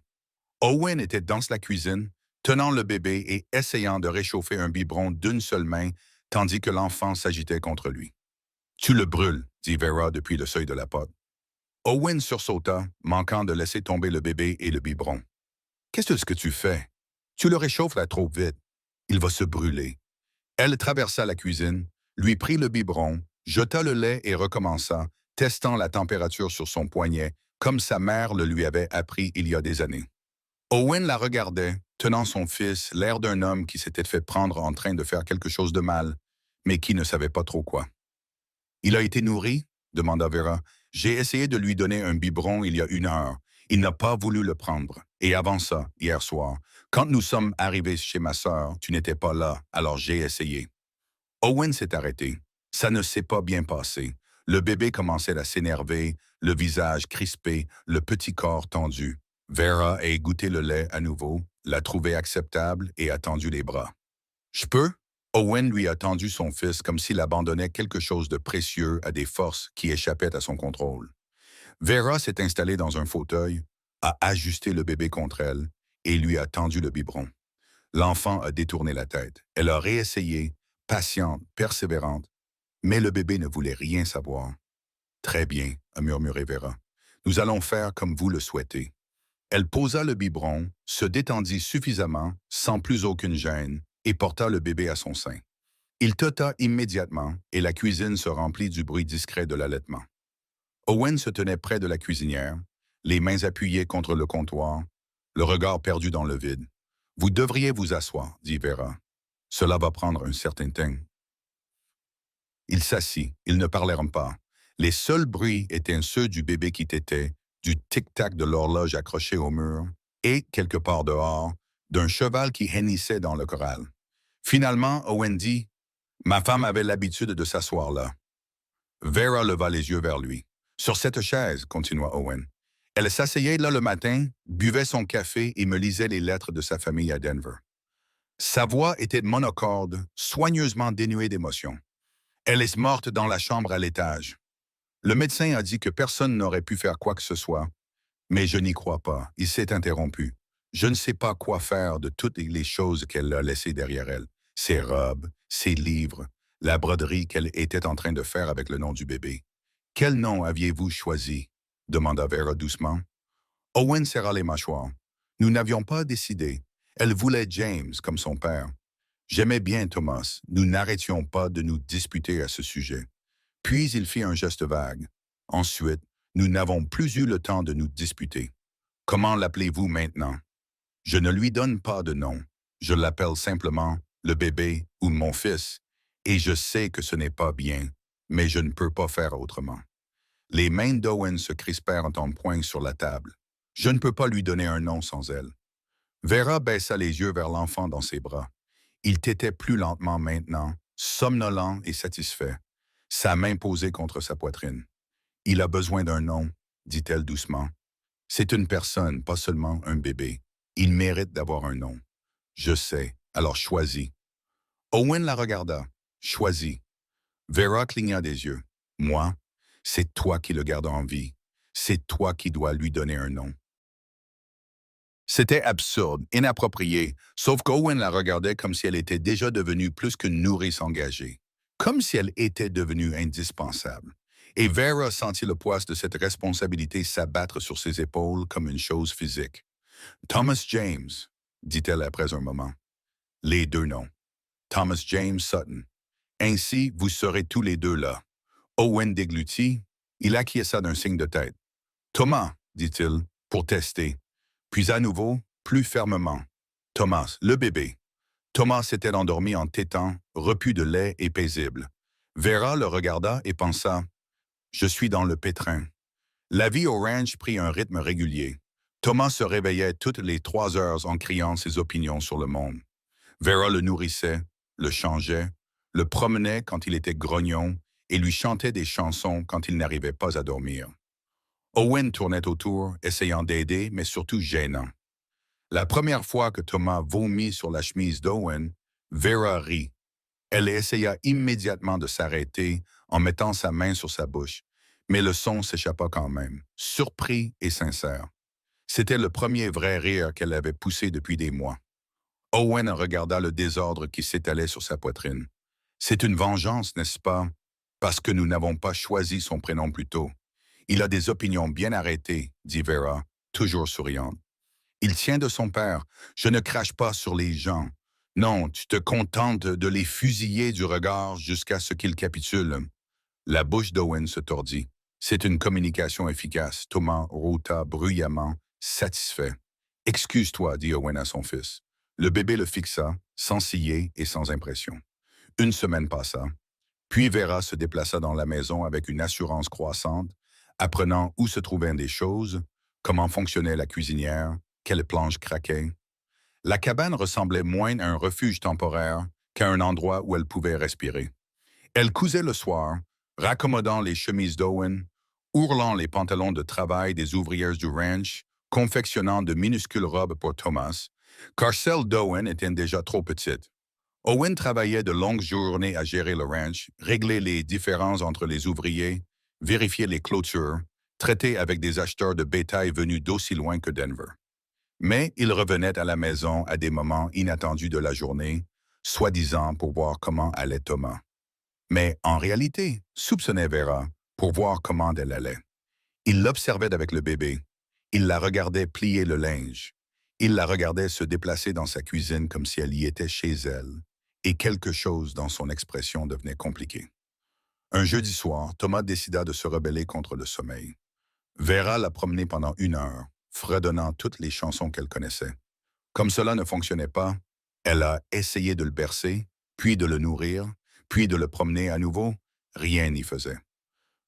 Speaker 1: Owen était dans la cuisine, tenant le bébé et essayant de réchauffer un biberon d'une seule main, tandis que l'enfant s'agitait contre lui. « Tu le brûles, dit Vera depuis le seuil de la porte. Owen sursauta, manquant de laisser tomber le bébé et le biberon. « Qu'est-ce que tu fais? Tu le réchauffes là trop vite. Il va se brûler. » Elle traversa la cuisine, lui prit le biberon, jeta le lait et recommença, testant la température sur son poignet, comme sa mère le lui avait appris il y a des années. Owen la regardait, tenant son fils, l'air d'un homme qui s'était fait prendre en train de faire quelque chose de mal, mais qui ne savait pas trop quoi. « Il a été nourri? » demanda Vera. « J'ai essayé de lui donner un biberon il y a 1 heure. Il n'a pas voulu le prendre. Et avant ça, hier soir, quand nous sommes arrivés chez ma sœur, tu n'étais pas là, alors j'ai essayé. » Owen s'est arrêté. Ça ne s'est pas bien passé. Le bébé commençait à s'énerver, le visage crispé, le petit corps tendu. Vera a goûté le lait à nouveau, l'a trouvé acceptable et a tendu les bras. « Je peux? » Owen lui a tendu son fils comme s'il abandonnait quelque chose de précieux à des forces qui échappaient à son contrôle. Vera s'est installée dans un fauteuil, a ajusté le bébé contre elle et lui a tendu le biberon. L'enfant a détourné la tête. Elle a réessayé, patiente, persévérante, mais le bébé ne voulait rien savoir. « Très bien, » a murmuré Vera. « Nous allons faire comme vous le souhaitez. » Elle posa le biberon, se détendit suffisamment, sans plus aucune gêne, et porta le bébé à son sein. Il tota immédiatement et la cuisine se remplit du bruit discret de l'allaitement. Owen se tenait près de la cuisinière, les mains appuyées contre le comptoir, le regard perdu dans le vide. « Vous devriez vous asseoir, » dit Vera. « Cela va prendre un certain temps. » Ils s'assit, ils ne parlèrent pas. Les seuls bruits étaient ceux du bébé qui tétait, du tic-tac de l'horloge accrochée au mur, et, quelque part dehors, d'un cheval qui hennissait dans le corral. Finalement, Owen dit « Ma femme avait l'habitude de s'asseoir là. » Vera leva les yeux vers lui. « Sur cette chaise, » continua Owen. Elle s'asseyait là le matin, buvait son café et me lisait les lettres de sa famille à Denver. Sa voix était monocorde, soigneusement dénuée d'émotion. Elle est morte dans la chambre à l'étage. Le médecin a dit que personne n'aurait pu faire quoi que ce soit, mais je n'y crois pas. Il s'est interrompu. Je ne sais pas quoi faire de toutes les choses qu'elle a laissées derrière elle. Ses robes, ses livres, la broderie qu'elle était en train de faire avec le nom du bébé. « Quel nom aviez-vous choisi? » demanda Vera doucement. Owen serra les mâchoires. « Nous n'avions pas décidé. Elle voulait James comme son père. J'aimais bien Thomas. Nous n'arrêtions pas de nous disputer à ce sujet. » Puis il fit un geste vague. « Ensuite, nous n'avons plus eu le temps de nous disputer. Comment l'appelez-vous maintenant? » Je ne lui donne pas de nom. Je l'appelle simplement le bébé ou mon fils, et je sais que ce n'est pas bien. mais je ne peux pas faire autrement. Les mains d'Owen se crispèrent en poing sur la table. Je ne peux pas lui donner un nom sans elle. Vera baissa les yeux vers l'enfant dans ses bras. Il tétait plus lentement maintenant, somnolent et satisfait, sa main posée contre sa poitrine. Il a besoin d'un nom, dit-elle doucement. C'est une personne, pas seulement un bébé. Il mérite d'avoir un nom. Je sais, alors choisis. Owen la regarda. Choisis. Vera cligna des yeux. Moi, c'est toi qui le gardes en vie. C'est toi qui dois lui donner un nom. C'était absurde, inapproprié, sauf qu'Owen la regardait comme si elle était déjà devenue plus qu'une nourrice engagée, comme si elle était devenue indispensable. Et Vera sentit le poids de cette responsabilité s'abattre sur ses épaules comme une chose physique. Thomas James, dit-elle après un moment. Les deux noms. Thomas James Sutton. Ainsi, vous serez tous les deux là. Owen déglutit. Il acquiesça d'un signe de tête. Thomas, dit-il, pour tester. Puis à nouveau, plus fermement. Thomas, le bébé. Thomas s'était endormi en tétant, repu de lait et paisible. Vera le regarda et pensa « Je suis dans le pétrin ». La vie au ranch prit un rythme régulier. Thomas se réveillait toutes les 3 heures en criant ses opinions sur le monde. Vera le nourrissait, le changeait, le promenait quand il était grognon et lui chantait des chansons quand il n'arrivait pas à dormir. Owen tournait autour, essayant d'aider, mais surtout gênant. La première fois que Thomas vomit sur la chemise d'Owen, Vera rit. Elle essaya immédiatement de s'arrêter en mettant sa main sur sa bouche, mais le son s'échappa quand même, surpris et sincère. C'était le premier vrai rire qu'elle avait poussé depuis des mois. Owen regarda le désordre qui s'étalait sur sa poitrine. C'est une vengeance, n'est-ce pas? Parce que nous n'avons pas choisi son prénom plus tôt. Il a des opinions bien arrêtées, dit Vera, toujours souriante. Il tient de son père. Je ne crache pas sur les gens. Non, tu te contentes de les fusiller du regard jusqu'à ce qu'ils capitulent. La bouche d'Owen se tordit. C'est une communication efficace. Thomas rôta bruyamment, satisfait. Excuse-toi, dit Owen à son fils. Le bébé le fixa, sans ciller et sans impression. Une semaine passa. Puis Vera se déplaça dans la maison avec une assurance croissante, apprenant où se trouvaient des choses, comment fonctionnait la cuisinière, quelle planche craquait. La cabane ressemblait moins à un refuge temporaire qu'à un endroit où elle pouvait respirer. Elle cousait le soir, raccommodant les chemises d'Owen, ourlant les pantalons de travail des ouvrières du ranch, confectionnant de minuscules robes pour Thomas, car celles d'Owen étaient déjà trop petites. Owen travaillait de longues journées à gérer le ranch, régler les différends entre les ouvriers, vérifier les clôtures, traiter avec des acheteurs de bétail venus d'aussi loin que Denver. Mais il revenait à la maison à des moments inattendus de la journée, soi-disant pour voir comment allait Thomas. Mais en réalité, soupçonnait Vera pour voir comment elle allait. Il l'observait avec le bébé. Il la regardait plier le linge. Il la regardait se déplacer dans sa cuisine comme si elle y était chez elle. Et quelque chose dans son expression devenait compliqué. Un jeudi soir, Thomas décida de se rebeller contre le sommeil. Vera l'a promené pendant 1 heure, fredonnant toutes les chansons qu'elle connaissait. Comme cela ne fonctionnait pas, elle a essayé de le bercer, puis de le nourrir, puis de le promener à nouveau. Rien n'y faisait.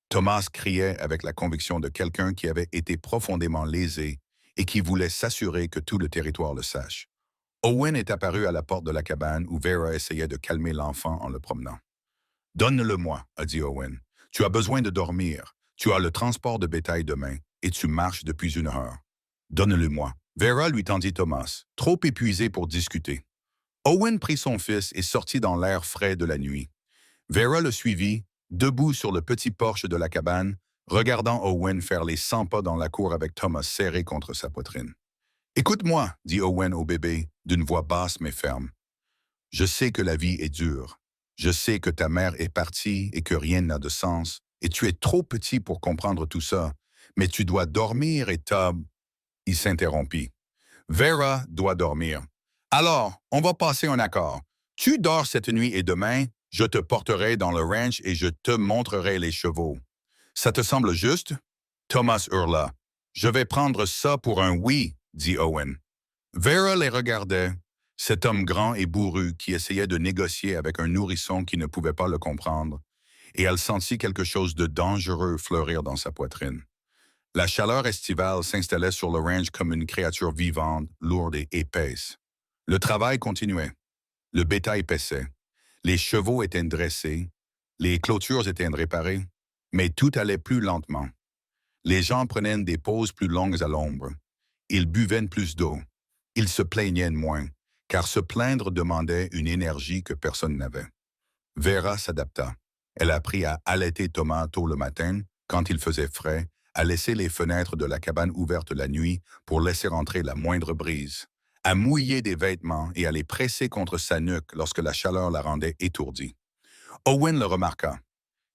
Speaker 1: Thomas criait avec la conviction de quelqu'un qui avait été profondément lésé et qui voulait s'assurer que tout le territoire le sache. Owen est apparu à la porte de la cabane où Vera essayait de calmer l'enfant en le promenant. « Donne-le-moi, a dit Owen. Tu as besoin de dormir. Tu as le transport de bétail demain et tu marches depuis 1 heure. Donne-le-moi. » Vera lui tendit Thomas, trop épuisé pour discuter. Owen prit son fils et sortit dans l'air frais de la nuit. Vera le suivit, debout sur le petit porche de la cabane, regardant Owen faire les 100 pas dans la cour avec Thomas serré contre sa poitrine. « Écoute-moi, dit Owen au bébé, d'une voix basse mais ferme. Je sais que la vie est dure. Je sais que ta mère est partie et que rien n'a de sens, et tu es trop petit pour comprendre tout ça, mais tu dois dormir et t'as... » Il s'interrompit. « Vera doit dormir. Alors, on va passer un accord. Tu dors cette nuit et demain, je te porterai dans le ranch et je te montrerai les chevaux. Ça te semble juste? » Thomas hurla. « Je vais prendre ça pour un oui, dit Owen. Vera les regardait, cet homme grand et bourru qui essayait de négocier avec un nourrisson qui ne pouvait pas le comprendre, et elle sentit quelque chose de dangereux fleurir dans sa poitrine. La chaleur estivale s'installait sur le ranch comme une créature vivante, lourde et épaisse. Le travail continuait. Le bétail paissait. Les chevaux étaient dressés. Les clôtures étaient réparées. Mais tout allait plus lentement. Les gens prenaient des pauses plus longues à l'ombre. Ils buvaient plus d'eau. Ils se plaignaient moins, car se plaindre demandait une énergie que personne n'avait. Vera s'adapta. Elle apprit à allaiter Thomas tôt le matin, quand il faisait frais, à laisser les fenêtres de la cabane ouvertes la nuit pour laisser entrer la moindre brise, à mouiller des vêtements et à les presser contre sa nuque lorsque la chaleur la rendait étourdie. Owen le remarqua.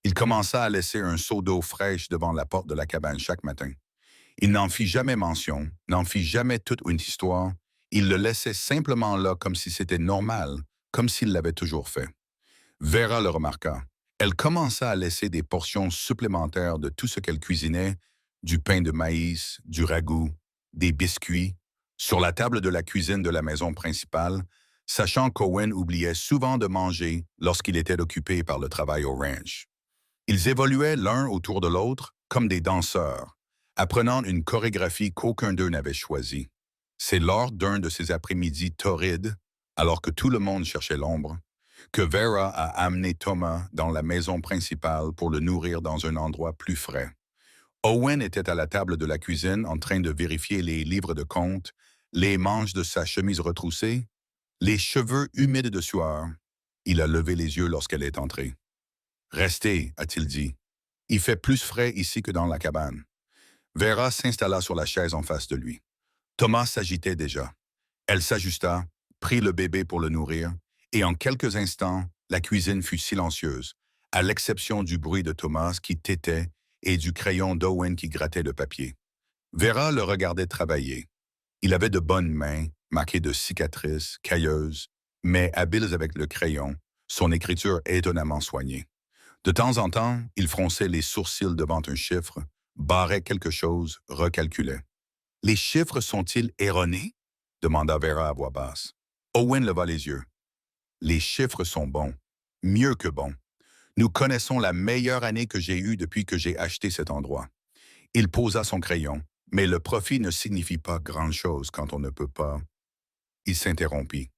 Speaker 1: Il commença à laisser un seau d'eau fraîche devant la porte de la cabane chaque matin. Il n'en fit jamais mention, n'en fit jamais toute une histoire. Il le laissait simplement là comme si c'était normal, comme s'il l'avait toujours fait. Vera le remarqua. Elle commença à laisser des portions supplémentaires de tout ce qu'elle cuisinait, du pain de maïs, du ragoût, des biscuits, sur la table de la cuisine de la maison principale, sachant qu'Owen oubliait souvent de manger lorsqu'il était occupé par le travail au ranch. Ils évoluaient l'un autour de l'autre comme des danseurs, apprenant une chorégraphie qu'aucun d'eux n'avait choisie. C'est lors d'un de ces après-midi torrides, alors que tout le monde cherchait l'ombre, que Vera a amené Thomas dans la maison principale pour le nourrir dans un endroit plus frais. Owen était à la table de la cuisine en train de vérifier les livres de compte, les manches de sa chemise retroussées, les cheveux humides de sueur. Il a levé les yeux lorsqu'elle est entrée. « Restez, a-t-il dit. Il fait plus frais ici que dans la cabane. » Vera s'installa sur la chaise en face de lui. Thomas s'agitait déjà. Elle s'ajusta, prit le bébé pour le nourrir, et en quelques instants, la cuisine fut silencieuse, à l'exception du bruit de Thomas qui tétait et du crayon d'Owen qui grattait le papier. Vera le regardait travailler. Il avait de bonnes mains, marquées de cicatrices, cailleuses, mais habiles avec le crayon, son écriture étonnamment soignée. De temps en temps, il fronçait les sourcils devant un chiffre, barrait quelque chose, recalculait. « Les chiffres sont-ils erronés? » demanda Vera à voix basse. Owen leva les yeux. « Les chiffres sont bons, mieux que bons. Nous connaissons la meilleure année que j'ai eue depuis que j'ai acheté cet endroit. » Il posa son crayon, mais le profit ne signifie pas grand-chose quand on ne peut pas. Il s'interrompit.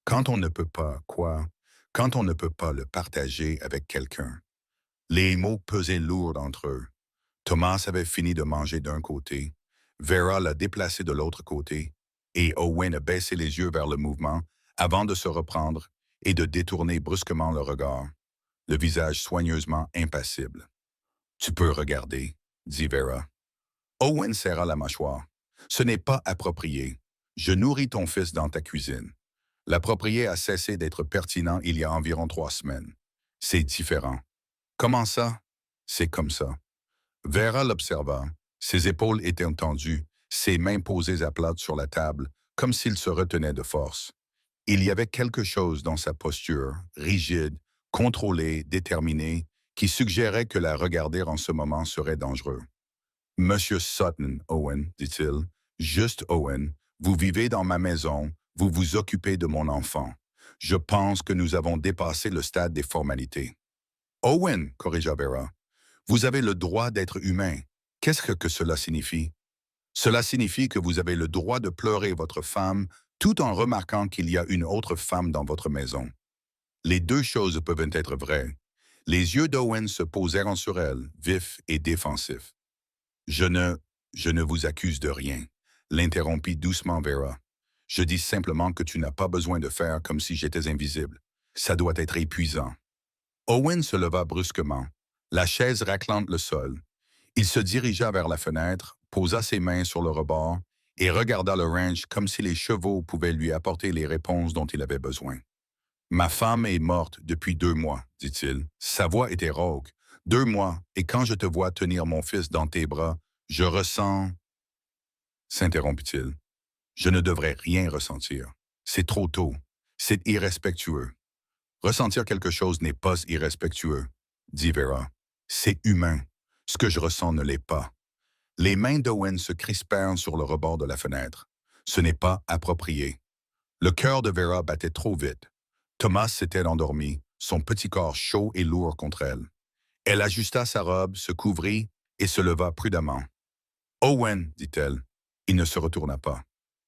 Speaker 1: Quand on ne peut pas, quoi? Quand on ne peut pas le partager avec quelqu'un. Les mots pesaient lourd entre eux. Thomas avait fini de manger d'un côté, Vera l'a déplacé de l'autre côté, et Owen a baissé les yeux vers le mouvement avant de se reprendre et de détourner brusquement le regard, le visage soigneusement impassible. « Tu peux regarder, » dit Vera. Owen serra la mâchoire. « Ce n'est pas approprié. Je nourris ton fils dans ta cuisine. L'approprié a cessé d'être pertinent il y a environ 3 semaines. C'est différent. » « Comment ça? » »« C'est comme ça. » Vera l'observa. Ses épaules étaient tendues, ses mains posées à plat sur la table, comme s'il se retenait de force. Il y avait quelque chose dans sa posture, rigide, contrôlée, déterminée, qui suggérait que la regarder en ce moment serait dangereux. « Monsieur Sutton, Owen, dit-il, juste Owen, vous vivez dans ma maison, vous vous occupez de mon enfant. Je pense que nous avons dépassé le stade des formalités. » « Owen, corrigea Vera, vous avez le droit d'être humain. Qu'est-ce que cela signifie? » « Cela signifie que vous avez le droit de pleurer votre femme tout en remarquant qu'il y a une autre femme dans votre maison. Les deux choses peuvent être vraies. » Les yeux d'Owen se posèrent sur elle, vifs et défensifs. « Je ne vous accuse de rien, » l'interrompit doucement Vera. « Je dis simplement que tu n'as pas besoin de faire comme si j'étais invisible. Ça doit être épuisant. » Owen se leva brusquement, la chaise raclant le sol. Il se dirigea vers la fenêtre, posa ses mains sur le rebord et regarda le ranch comme si les chevaux pouvaient lui apporter les réponses dont il avait besoin. « Ma femme est morte depuis 2 mois, dit-il. Sa voix était rauque. 2 mois, et quand je te vois tenir mon fils dans tes bras, je ressens... » S'interrompit-il. « Je ne devrais rien ressentir. C'est trop tôt. C'est irrespectueux. » « Ressentir quelque chose n'est pas irrespectueux, » dit Vera. « C'est humain. Ce que je ressens ne l'est pas. » Les mains d'Owen se crispèrent sur le rebord de la fenêtre. Ce n'est pas approprié. Le cœur de Vera battait trop vite. Thomas s'était endormi, son petit corps chaud et lourd contre elle. Elle ajusta sa robe, se couvrit et se leva prudemment. Owen, dit-elle. Il ne se retourna pas.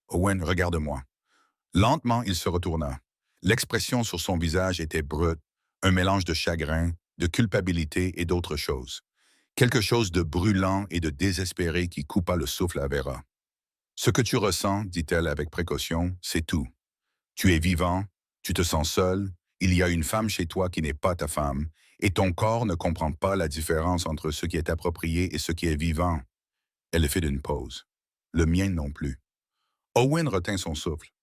Speaker 1: Owen, regarde-moi. Lentement, il se retourna. L'expression sur son visage était brute, un mélange de chagrin, de culpabilité et d'autres choses. Quelque chose de brûlant et de désespéré qui coupa le souffle à Vera. Ce que tu ressens, dit-elle avec précaution, c'est tout. Tu es vivant, tu te sens seul, il y a une femme chez toi qui n'est pas ta femme, et ton corps ne comprend pas la différence entre ce qui est approprié et ce qui est vivant. Elle fit une pause. Le mien non plus. Owen retint son souffle.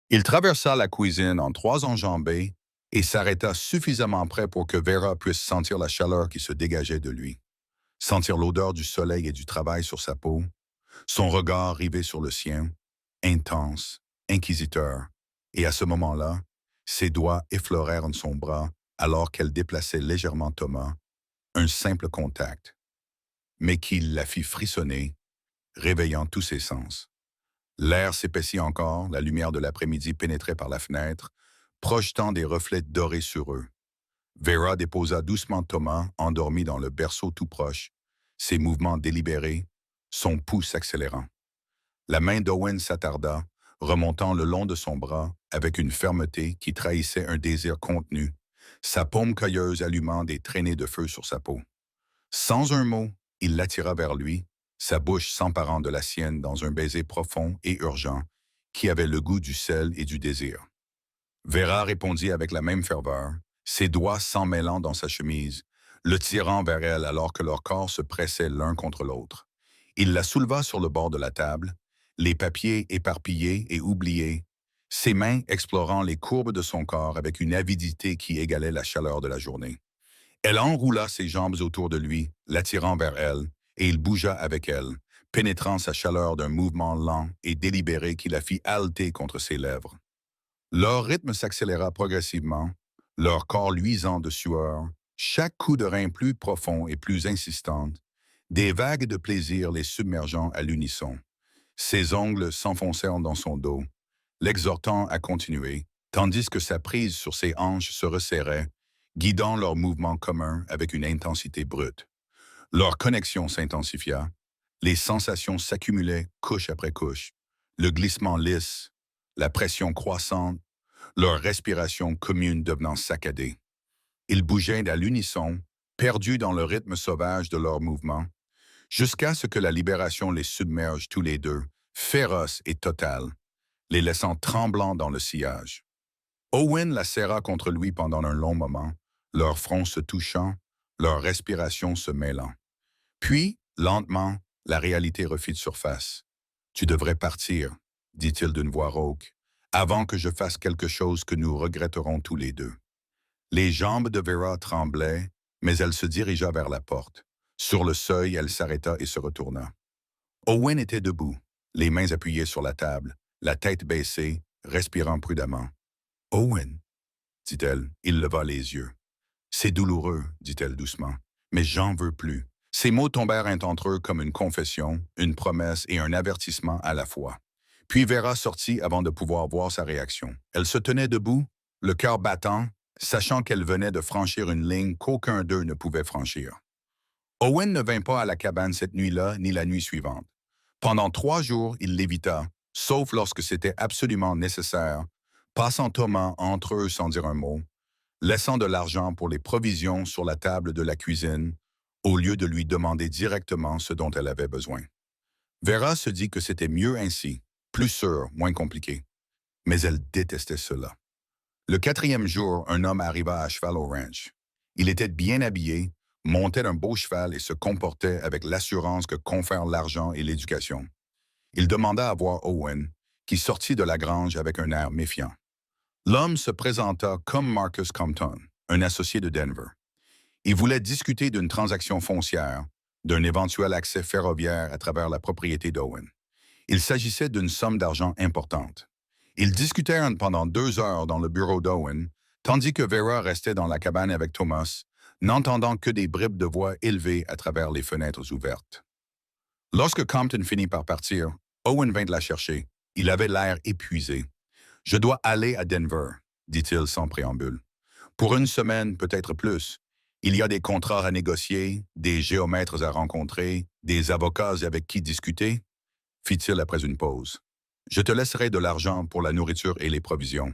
Speaker 1: Il traversa la cuisine en 3 enjambées et s'arrêta suffisamment près pour que Vera puisse sentir la chaleur qui se dégageait de lui, sentir l'odeur du soleil et du travail sur sa peau, son regard rivé sur le sien, intense, inquisiteur, et à ce moment-là, ses doigts effleurèrent son bras alors qu'elle déplaçait légèrement Thomas, un simple contact, mais qui la fit frissonner, réveillant tous ses sens. L'air s'épaissit encore, la lumière de l'après-midi pénétrait par la fenêtre, projetant des reflets dorés sur eux. Vera déposa doucement Thomas, endormi dans le berceau tout proche, ses mouvements délibérés, son pouls s'accélérant. La main d'Owen s'attarda, remontant le long de son bras avec une fermeté qui trahissait un désir contenu, sa paume cailleuse allumant des traînées de feu sur sa peau. Sans un mot, il l'attira vers lui, sa bouche s'emparant de la sienne dans un baiser profond et urgent qui avait le goût du sel et du désir. Vera répondit avec la même ferveur, ses doigts s'emmêlant dans sa chemise, le tirant vers elle alors que leurs corps se pressaient l'un contre l'autre. Il la souleva sur le bord de la table, les papiers éparpillés et oubliés, ses mains explorant les courbes de son corps avec une avidité qui égalait la chaleur de la journée. Elle enroula ses jambes autour de lui, l'attirant vers elle, et il bougea avec elle, pénétrant sa chaleur d'un mouvement lent et délibéré qui la fit haleter contre ses lèvres. Leur rythme s'accéléra progressivement, leur corps luisant de sueur, chaque coup de rein plus profond et plus insistante, des vagues de plaisir les submergeant à l'unisson. Ses ongles s'enfoncèrent dans son dos, l'exhortant à continuer, tandis que sa prise sur ses hanches se resserrait, guidant leurs mouvements communs avec une intensité brute. Leur connexion s'intensifia, les sensations s'accumulaient couche après couche, le glissement lisse, la pression croissante, leur respiration commune devenant saccadée. Ils bougeaient à l'unisson, perdus dans le rythme sauvage de leurs mouvements, jusqu'à ce que la libération les submerge tous les deux, féroce et totale, les laissant tremblants dans le sillage. Owen la serra contre lui pendant un long moment, leurs fronts se touchant, leurs respirations se mêlant. Puis, lentement, la réalité refit surface. « Tu devrais partir, » dit-il d'une voix rauque, « avant que je fasse quelque chose que nous regretterons tous les deux. » Les jambes de Vera tremblaient, mais elle se dirigea vers la porte. Sur le seuil, elle s'arrêta et se retourna. Owen était debout, les mains appuyées sur la table, la tête baissée, respirant prudemment. « Owen, » dit-elle, il leva les yeux. « C'est douloureux, » dit-elle doucement, « mais j'en veux plus. » Ces mots tombèrent entre eux comme une confession, une promesse et un avertissement à la fois. Puis Vera sortit avant de pouvoir voir sa réaction. Elle se tenait debout, le cœur battant, sachant qu'elle venait de franchir une ligne qu'aucun d'eux ne pouvait franchir. Owen ne vint pas à la cabane cette nuit-là ni la nuit suivante. Pendant 3 jours, il l'évita, sauf lorsque c'était absolument nécessaire, passant Thomas entre eux sans dire un mot, laissant de l'argent pour les provisions sur la table de la cuisine, au lieu de lui demander directement ce dont elle avait besoin. Vera se dit que c'était mieux ainsi, plus sûr, moins compliqué. Mais elle détestait cela. Le 4e jour, un homme arriva à cheval au ranch. Il était bien habillé, montait un beau cheval et se comportait avec l'assurance que confèrent l'argent et l'éducation. Il demanda à voir Owen, qui sortit de la grange avec un air méfiant. L'homme se présenta comme Marcus Compton, un associé de Denver. Il voulait discuter d'une transaction foncière, d'un éventuel accès ferroviaire à travers la propriété d'Owen. Il s'agissait d'une somme d'argent importante. Ils discutèrent pendant 2 heures dans le bureau d'Owen, tandis que Vera restait dans la cabane avec Thomas, n'entendant que des bribes de voix élevées à travers les fenêtres ouvertes. Lorsque Compton finit par partir, Owen vint la chercher. Il avait l'air épuisé. « Je dois aller à Denver, » dit-il sans préambule. « Pour une semaine, peut-être plus. Il y a des contrats à négocier, des géomètres à rencontrer, des avocats avec qui discuter, fit-il après une pause. Je te laisserai de l'argent pour la nourriture et les provisions.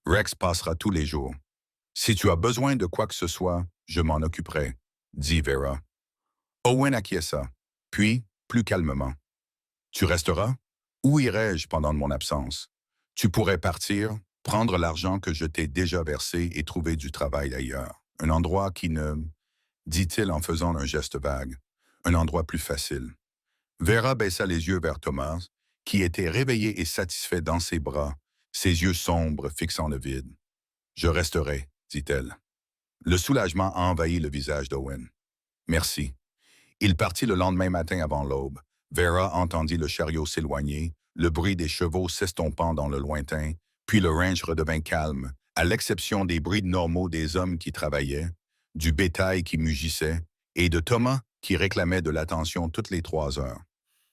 Speaker 1: Rex passera tous les jours. Si tu as besoin de quoi que ce soit, je m'en occuperai, dit Vera. Owen acquiesça, puis, plus calmement. Tu resteras? Où irai-je pendant mon absence? Tu pourrais partir, prendre l'argent que je t'ai déjà versé et trouver du travail ailleurs. Un endroit qui ne, dit-il en faisant un geste vague, un endroit plus facile. Vera baissa les yeux vers Thomas, qui était réveillé et satisfait dans ses bras, ses yeux sombres fixant le vide. Je resterai, dit-elle. Le soulagement envahit le visage d'Owen. Merci. Il partit le lendemain matin avant l'aube. Vera entendit le chariot s'éloigner, le bruit des chevaux s'estompant dans le lointain, puis le ranch redevint calme, à l'exception des bruits normaux des hommes qui travaillaient, du bétail qui mugissait et de Thomas qui réclamait de l'attention toutes les 3 heures.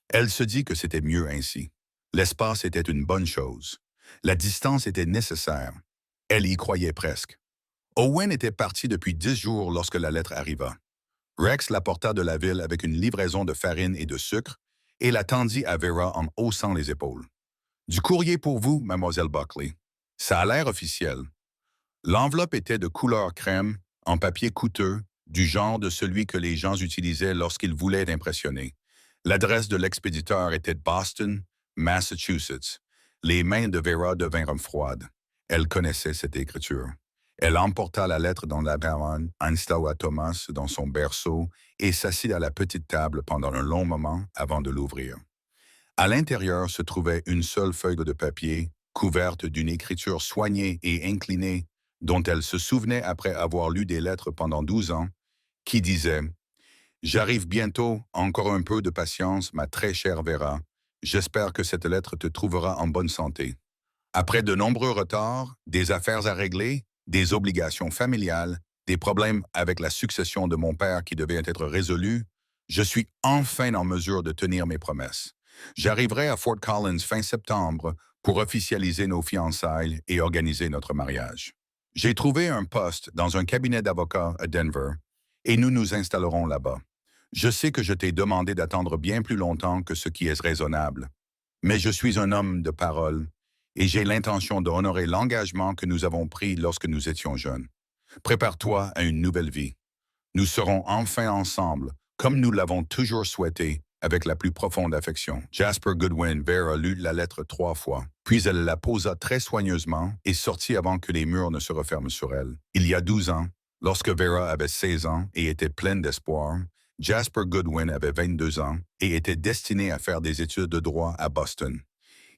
Speaker 1: Elle se dit que c'était mieux ainsi. L'espace était une bonne chose. La distance était nécessaire. Elle y croyait presque. Owen était parti depuis 10 jours lorsque la lettre arriva. Rex la porta de la ville avec une livraison de farine et de sucre et la tendit à Vera en haussant les épaules. Du courrier pour vous, mademoiselle Buckley. Ça a l'air officiel. L'enveloppe était de couleur crème, en papier coûteux, du genre de celui que les gens utilisaient lorsqu'ils voulaient impressionner. L'adresse de l'expéditeur était Boston, Massachusetts. Les mains de Vera devinrent froides. Elle connaissait cette écriture. Elle emporta la lettre dans la baronne, installa Thomas dans son berceau et s'assit à la petite table pendant un long moment avant de l'ouvrir. À l'intérieur se trouvait une seule feuille de papier, couverte d'une écriture soignée et inclinée, dont elle se souvenait après avoir lu des lettres pendant 12 ans, qui disait « J'arrive bientôt, encore un peu de patience, ma très chère Vera. J'espère que cette lettre te trouvera en bonne santé. Après de nombreux retards, des affaires à régler, des obligations familiales, des problèmes avec la succession de mon père qui devaient être résolus, je suis enfin en mesure de tenir mes promesses. J'arriverai à Fort Collins fin septembre pour officialiser nos fiançailles et organiser notre mariage. J'ai trouvé un poste dans un cabinet d'avocats à Denver et nous nous installerons là-bas. Je sais que je t'ai demandé d'attendre bien plus longtemps que ce qui est raisonnable, mais je suis un homme de parole et j'ai l'intention d'honorer l'engagement que nous avons pris lorsque nous étions jeunes. Prépare-toi à une nouvelle vie. Nous serons enfin ensemble, comme nous l'avons toujours souhaité, avec la plus profonde affection. Jasper Goodwin Vera lut la lettre 3 fois, puis elle la posa très soigneusement et sortit avant que les murs ne se referment sur elle. Il y a 12 ans, lorsque Vera avait 16 ans et était pleine d'espoir, Jasper Goodwin avait 22 ans et était destiné à faire des études de droit à Boston.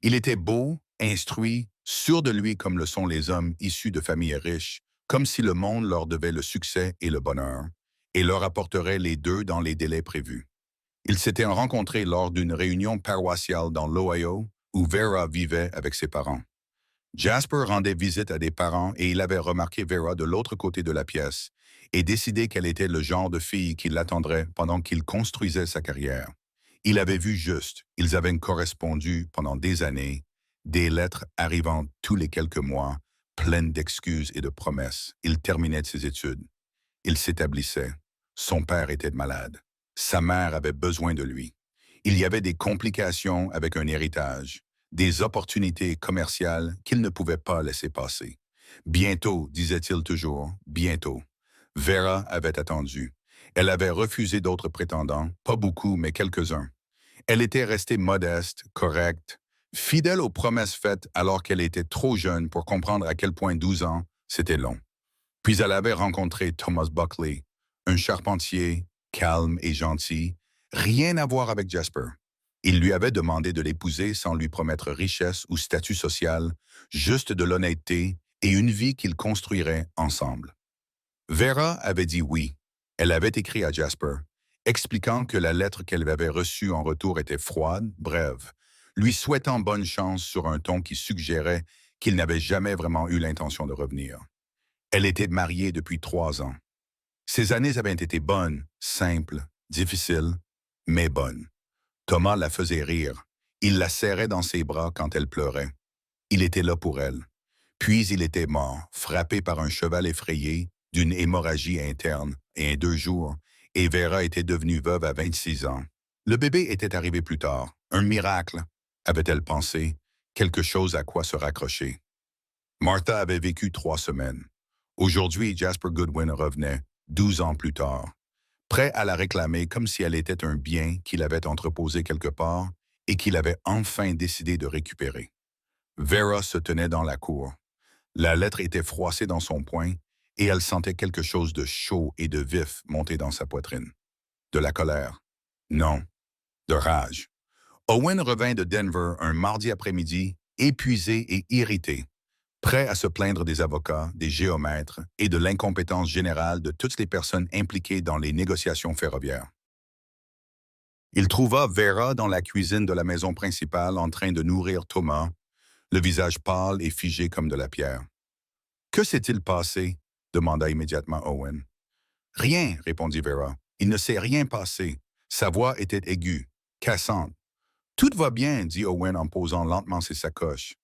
Speaker 1: Il était beau, instruit, sûr de lui comme le sont les hommes issus de familles riches, comme si le monde leur devait le succès et le bonheur, et leur apporterait les deux dans les délais prévus. Ils s'étaient rencontrés lors d'une réunion paroissiale dans l'Ohio, où Vera vivait avec ses parents. Jasper rendait visite à des parents et il avait remarqué Vera de l'autre côté de la pièce et décidé qu'elle était le genre de fille qui l'attendrait pendant qu'il construisait sa carrière. Il avait vu juste, ils avaient correspondu pendant des années, des lettres arrivant tous les quelques mois, pleines d'excuses et de promesses. Il terminait ses études. Il s'établissait. Son père était malade. Sa mère avait besoin de lui. Il y avait des complications avec un héritage, des opportunités commerciales qu'il ne pouvait pas laisser passer. Bientôt, disait-il toujours, bientôt. Vera avait attendu. Elle avait refusé d'autres prétendants, pas beaucoup, mais quelques-uns. Elle était restée modeste, correcte, fidèle aux promesses faites alors qu'elle était trop jeune pour comprendre à quel point 12 ans, c'était long. Puis elle avait rencontré Thomas Buckley, un charpentier, calme et gentil, rien à voir avec Jasper. Il lui avait demandé de l'épouser sans lui promettre richesse ou statut social, juste de l'honnêteté et une vie qu'ils construiraient ensemble. Vera avait dit oui. Elle avait écrit à Jasper, expliquant que la lettre qu'elle avait reçue en retour était froide, brève, lui souhaitant bonne chance sur un ton qui suggérait qu'il n'avait jamais vraiment eu l'intention de revenir. Elle était mariée depuis 3 ans. Ces années avaient été bonnes, simples, difficiles, mais bonnes. Thomas la faisait rire. Il la serrait dans ses bras quand elle pleurait. Il était là pour elle. Puis il était mort, frappé par un cheval effrayé, d'une hémorragie interne, et en 2 jours, et Vera était devenue veuve à 26 ans. Le bébé était arrivé plus tard. Un miracle, avait-elle pensé, quelque chose à quoi se raccrocher. Martha avait vécu 3 semaines. Aujourd'hui, Jasper Goodwin revenait, 12 ans plus tard, prêt à la réclamer comme si elle était un bien qu'il avait entreposé quelque part et qu'il avait enfin décidé de récupérer. Vera se tenait dans la cour. La lettre était froissée dans son poing et elle sentait quelque chose de chaud et de vif monter dans sa poitrine. De la colère. Non, de rage. Owen revint de Denver un mardi après-midi, épuisé et irrité, prêt à se plaindre des avocats, des géomètres et de l'incompétence générale de toutes les personnes impliquées dans les négociations ferroviaires. Il trouva Vera dans la cuisine de la maison principale en train de nourrir Thomas, le visage pâle et figé comme de la pierre. « Que s'est-il passé? » demanda immédiatement Owen. « Rien, répondit Vera. Il ne s'est rien passé. Sa voix était aiguë, cassante. « Tout va bien, dit Owen en posant lentement ses sacoches.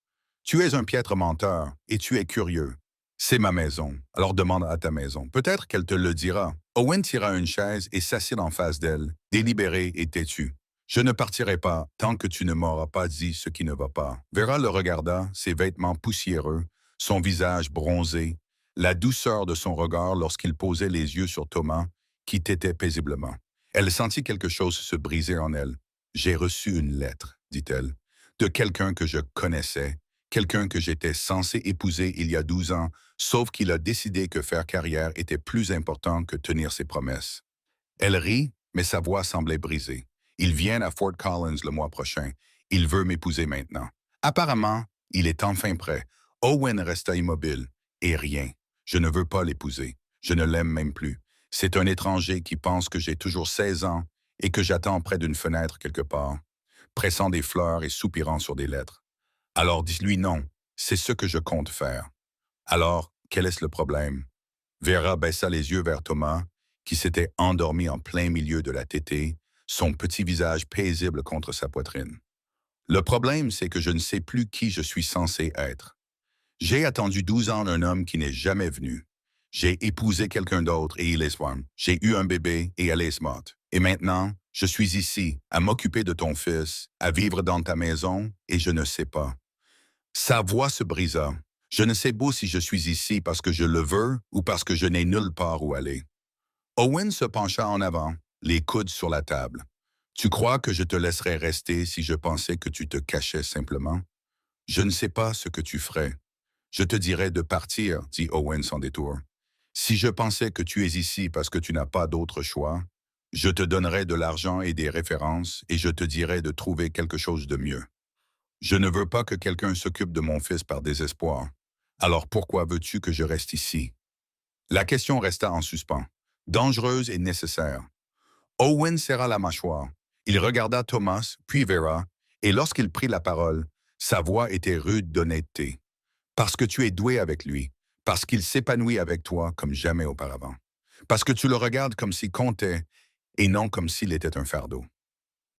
Speaker 1: Tu es un piètre menteur et tu es curieux. C'est ma maison, alors demande à ta maison. Peut-être qu'elle te le dira. Owen tira une chaise et s'assit en face d'elle, délibéré et têtu. Je ne partirai pas tant que tu ne m'auras pas dit ce qui ne va pas. Vera le regarda, ses vêtements poussiéreux, son visage bronzé, la douceur de son regard lorsqu'il posait les yeux sur Thomas, qui tétait paisiblement. Elle sentit quelque chose se briser en elle. J'ai reçu une lettre, dit-elle, de quelqu'un que je connaissais, quelqu'un que j'étais censé épouser il y a 12 ans, sauf qu'il a décidé que faire carrière était plus important que tenir ses promesses. Elle rit, mais sa voix semblait brisée. Il vient à Fort Collins le mois prochain. Il veut m'épouser maintenant. Apparemment, il est enfin prêt. Owen resta immobile. Et rien. Je ne veux pas l'épouser. Je ne l'aime même plus. C'est un étranger qui pense que j'ai toujours 16 ans et que j'attends près d'une fenêtre quelque part, pressant des fleurs et soupirant sur des lettres. Alors dis-lui non, c'est ce que je compte faire. Alors, quel est le problème? Vera baissa les yeux vers Thomas, qui s'était endormi en plein milieu de la tétée, son petit visage paisible contre sa poitrine. Le problème, c'est que je ne sais plus qui je suis censé être. J'ai attendu 12 ans d'un homme qui n'est jamais venu. J'ai épousé quelqu'un d'autre et il est mort. J'ai eu un bébé et elle est morte. Et maintenant, je suis ici, à m'occuper de ton fils, à vivre dans ta maison, et je ne sais pas. Sa voix se brisa. Je ne sais pas si je suis ici parce que je le veux ou parce que je n'ai nulle part où aller. Owen se pencha en avant, les coudes sur la table. Tu crois que je te laisserais rester si je pensais que tu te cachais simplement? Je ne sais pas ce que tu ferais. Je te dirais de partir, dit Owen sans détour. Si je pensais que tu es ici parce que tu n'as pas d'autre choix, je te donnerais de l'argent et des références et je te dirais de trouver quelque chose de mieux. Je ne veux pas que quelqu'un s'occupe de mon fils par désespoir. Alors pourquoi veux-tu que je reste ici? La question resta en suspens, dangereuse et nécessaire. Owen serra la mâchoire. Il regarda Thomas, puis Vera, et lorsqu'il prit la parole, sa voix était rude d'honnêteté. Parce que tu es doué avec lui, parce qu'il s'épanouit avec toi comme jamais auparavant. Parce que tu le regardes comme s'il comptait et non comme s'il était un fardeau.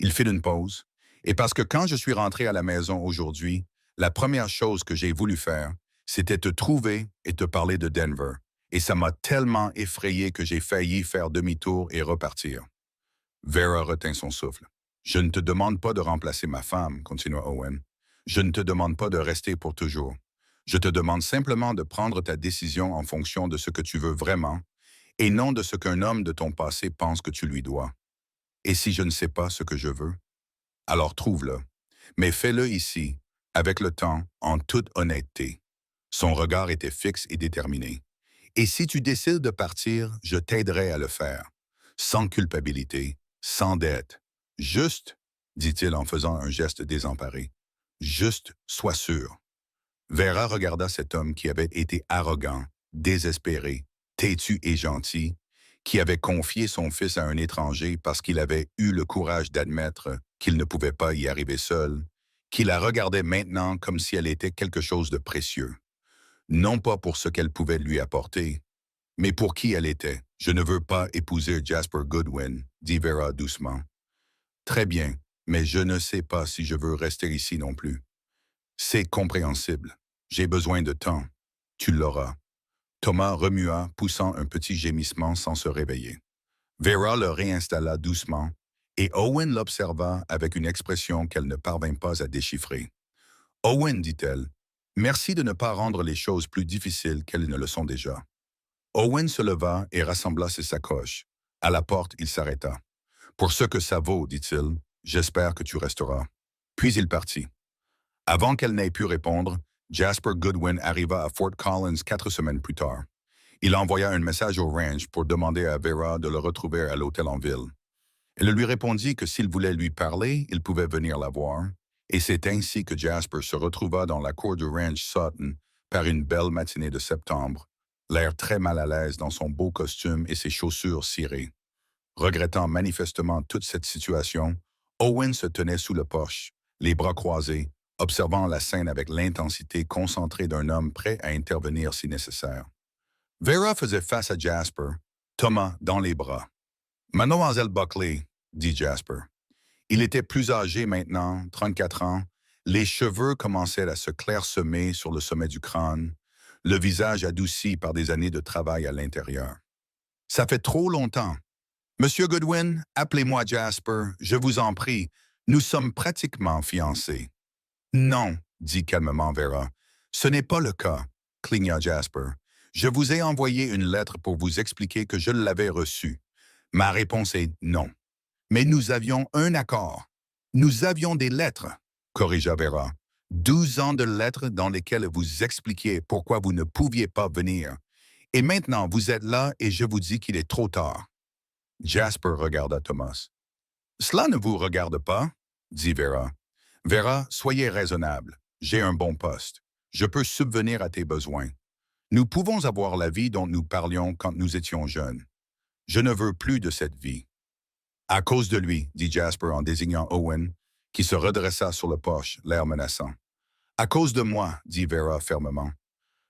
Speaker 1: Il fit une pause, et parce que quand je suis rentré à la maison aujourd'hui, la première chose que j'ai voulu faire, c'était te trouver et te parler de Denver, et ça m'a tellement effrayé que j'ai failli faire demi-tour et repartir. Vera retint son souffle. Je ne te demande pas de remplacer ma femme, continua Owen. Je ne te demande pas de rester pour toujours. Je te demande simplement de prendre ta décision en fonction de ce que tu veux vraiment, et non de ce qu'un homme de ton passé pense que tu lui dois. Et si je ne sais pas ce que je veux? Alors trouve-le, mais fais-le ici, avec le temps, en toute honnêteté. Son regard était fixe et déterminé. Et si tu décides de partir, je t'aiderai à le faire, sans culpabilité, sans dette. Juste, dit-il en faisant un geste désemparé, juste sois sûr. Vera regarda cet homme qui avait été arrogant, désespéré, têtu et gentil, qui avait confié son fils à un étranger parce qu'il avait eu le courage d'admettre qu'il ne pouvait pas y arriver seul, qui la regardait maintenant comme si elle était quelque chose de précieux. Non pas pour ce qu'elle pouvait lui apporter, mais pour qui elle était. Je ne veux pas épouser Jasper Goodwin, dit Vera doucement. Très bien, mais je ne sais pas si je veux rester ici non plus. C'est compréhensible. J'ai besoin de temps. Tu l'auras. Thomas remua, poussant un petit gémissement sans se réveiller. Vera le réinstalla doucement, et Owen l'observa avec une expression qu'elle ne parvint pas à déchiffrer. Owen, dit-elle, merci de ne pas rendre les choses plus difficiles qu'elles ne le sont déjà. Owen se leva et rassembla ses sacoches. À la porte, il s'arrêta. Pour ce que ça vaut, dit-il, j'espère que tu resteras. Puis il partit. Avant qu'elle n'ait pu répondre, Jasper Goodwin arriva à Fort Collins 4 semaines plus tard. Il envoya un message au ranch pour demander à Vera de le retrouver à l'hôtel en ville. Elle lui répondit que s'il voulait lui parler, il pouvait venir la voir, et c'est ainsi que Jasper se retrouva dans la cour du ranch Sutton par une belle matinée de septembre, l'air très mal à l'aise dans son beau costume et ses chaussures cirées. Regrettant manifestement toute cette situation, Owen se tenait sous le porche, les bras croisés, observant la scène avec l'intensité concentrée d'un homme prêt à intervenir si nécessaire. Vera faisait face à Jasper, Thomas dans les bras. Mademoiselle Buckley, dit Jasper. Il était plus âgé maintenant, 34 ans, les cheveux commençaient à se clairsemer sur le sommet du crâne, le visage adouci par des années de travail à l'intérieur. Ça fait trop longtemps. Monsieur Goodwin, appelez-moi Jasper, je vous en prie, nous sommes pratiquement fiancés. Non, dit calmement Vera. Ce n'est pas le cas, cligna Jasper. Je vous ai envoyé une lettre pour vous expliquer que je l'avais reçue. Ma réponse est non. Mais nous avions un accord. Nous avions des lettres, corrigea Vera. 12 ans de lettres dans lesquelles vous expliquiez pourquoi vous ne pouviez pas venir. Et maintenant, vous êtes là et je vous dis qu'il est trop tard. Jasper regarda Thomas. Cela ne vous regarde pas, dit Vera. Vera, soyez raisonnable. J'ai un bon poste. Je peux subvenir à tes besoins. Nous pouvons avoir la vie dont nous parlions quand nous étions jeunes. Je ne veux plus de cette vie. À cause de lui, dit Jasper en désignant Owen, qui se redressa sur le porche, l'air menaçant. À cause de moi, dit Vera fermement,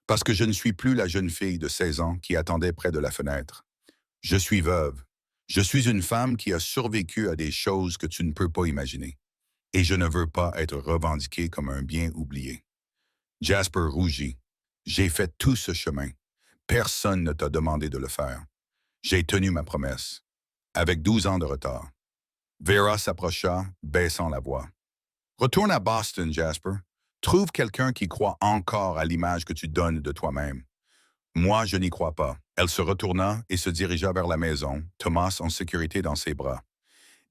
Speaker 1: parce que je ne suis plus la jeune fille de 16 ans qui attendait près de la fenêtre. Je suis veuve. Je suis une femme qui a survécu à des choses que tu ne peux pas imaginer. Et je ne veux pas être revendiqué comme un bien oublié. Jasper rougit. J'ai fait tout ce chemin. Personne ne t'a demandé de le faire. J'ai tenu ma promesse. Avec 12 ans de retard. Vera s'approcha, baissant la voix. Retourne à Boston, Jasper. Trouve quelqu'un qui croit encore à l'image que tu donnes de toi-même. Moi, je n'y crois pas. Elle se retourna et se dirigea vers la maison, Thomas en sécurité dans ses bras.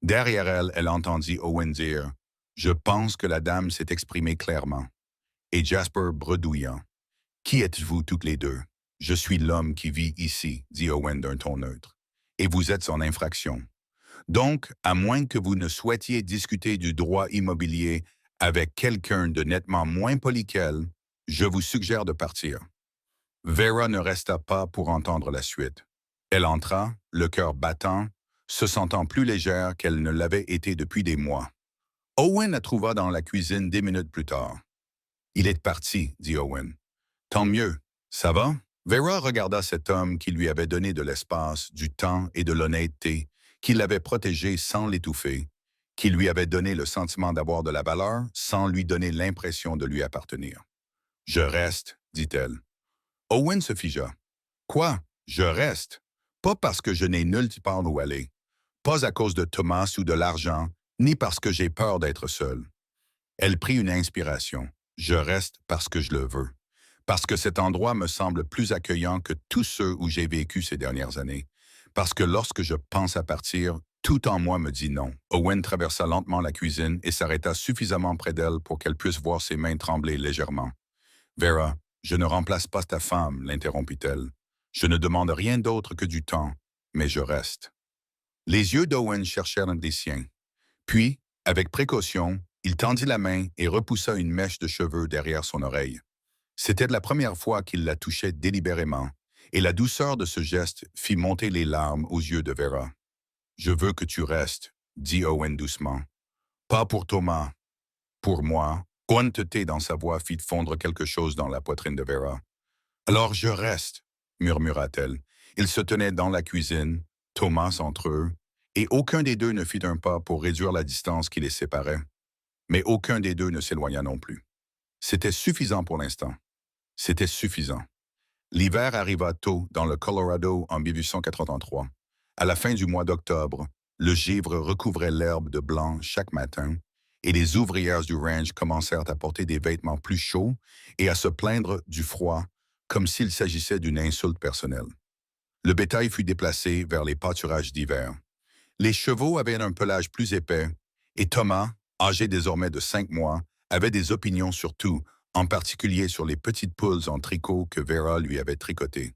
Speaker 1: Derrière elle, elle entendit Owen dire « Je pense que la dame s'est exprimée clairement. » Et Jasper bredouillant. « Qui êtes-vous toutes les deux? »« Je suis l'homme qui vit ici, » dit Owen d'un ton neutre. « Et vous êtes en infraction. Donc, à moins que vous ne souhaitiez discuter du droit immobilier avec quelqu'un de nettement moins poli qu'elle, je vous suggère de partir. » Vera ne resta pas pour entendre la suite. Elle entra, le cœur battant, se sentant plus légère qu'elle ne l'avait été depuis des mois. Owen la trouva dans la cuisine 10 minutes plus tard. « Il est parti, » dit Owen. « Tant mieux. Ça va? » Vera regarda cet homme qui lui avait donné de l'espace, du temps et de l'honnêteté, qui l'avait protégé sans l'étouffer, qui lui avait donné le sentiment d'avoir de la valeur sans lui donner l'impression de lui appartenir. « Je reste, » dit-elle. Owen se figea. « Quoi? Je reste? Pas parce que je n'ai nulle part où aller. Pas à cause de Thomas ou de l'argent, ni parce que j'ai peur d'être seule. » Elle prit une inspiration. « Je reste parce que je le veux. Parce que cet endroit me semble plus accueillant que tous ceux où j'ai vécu ces dernières années. Parce que lorsque je pense à partir, tout en moi me dit non. » Owen traversa lentement la cuisine et s'arrêta suffisamment près d'elle pour qu'elle puisse voir ses mains trembler légèrement. « Vera, je ne remplace pas ta femme, » l'interrompit-elle. « Je ne demande rien d'autre que du temps, mais je reste. » Les yeux d'Owen cherchèrent les siens. Puis, avec précaution, il tendit la main et repoussa une mèche de cheveux derrière son oreille. C'était la première fois qu'il la touchait délibérément, et la douceur de ce geste fit monter les larmes aux yeux de Vera. « Je veux que tu restes, » dit Owen doucement. « Pas pour Thomas. Pour moi. » Honnêteté dans sa voix fit fondre quelque chose dans la poitrine de Vera. « Alors je reste, » murmura-t-elle. Ils se tenaient dans la cuisine, Thomas entre eux, et aucun des deux ne fit un pas pour réduire la distance qui les séparait. Mais aucun des deux ne s'éloigna non plus. C'était suffisant pour l'instant. C'était suffisant. L'hiver arriva tôt dans le Colorado en 1883. À la fin du mois d'octobre, le givre recouvrait l'herbe de blanc chaque matin et les ouvrières du ranch commencèrent à porter des vêtements plus chauds et à se plaindre du froid comme s'il s'agissait d'une insulte personnelle. Le bétail fut déplacé vers les pâturages d'hiver. Les chevaux avaient un pelage plus épais et Thomas, âgé désormais de 5 mois, avait des opinions sur tout, en particulier sur les petites poules en tricot que Vera lui avait tricotées.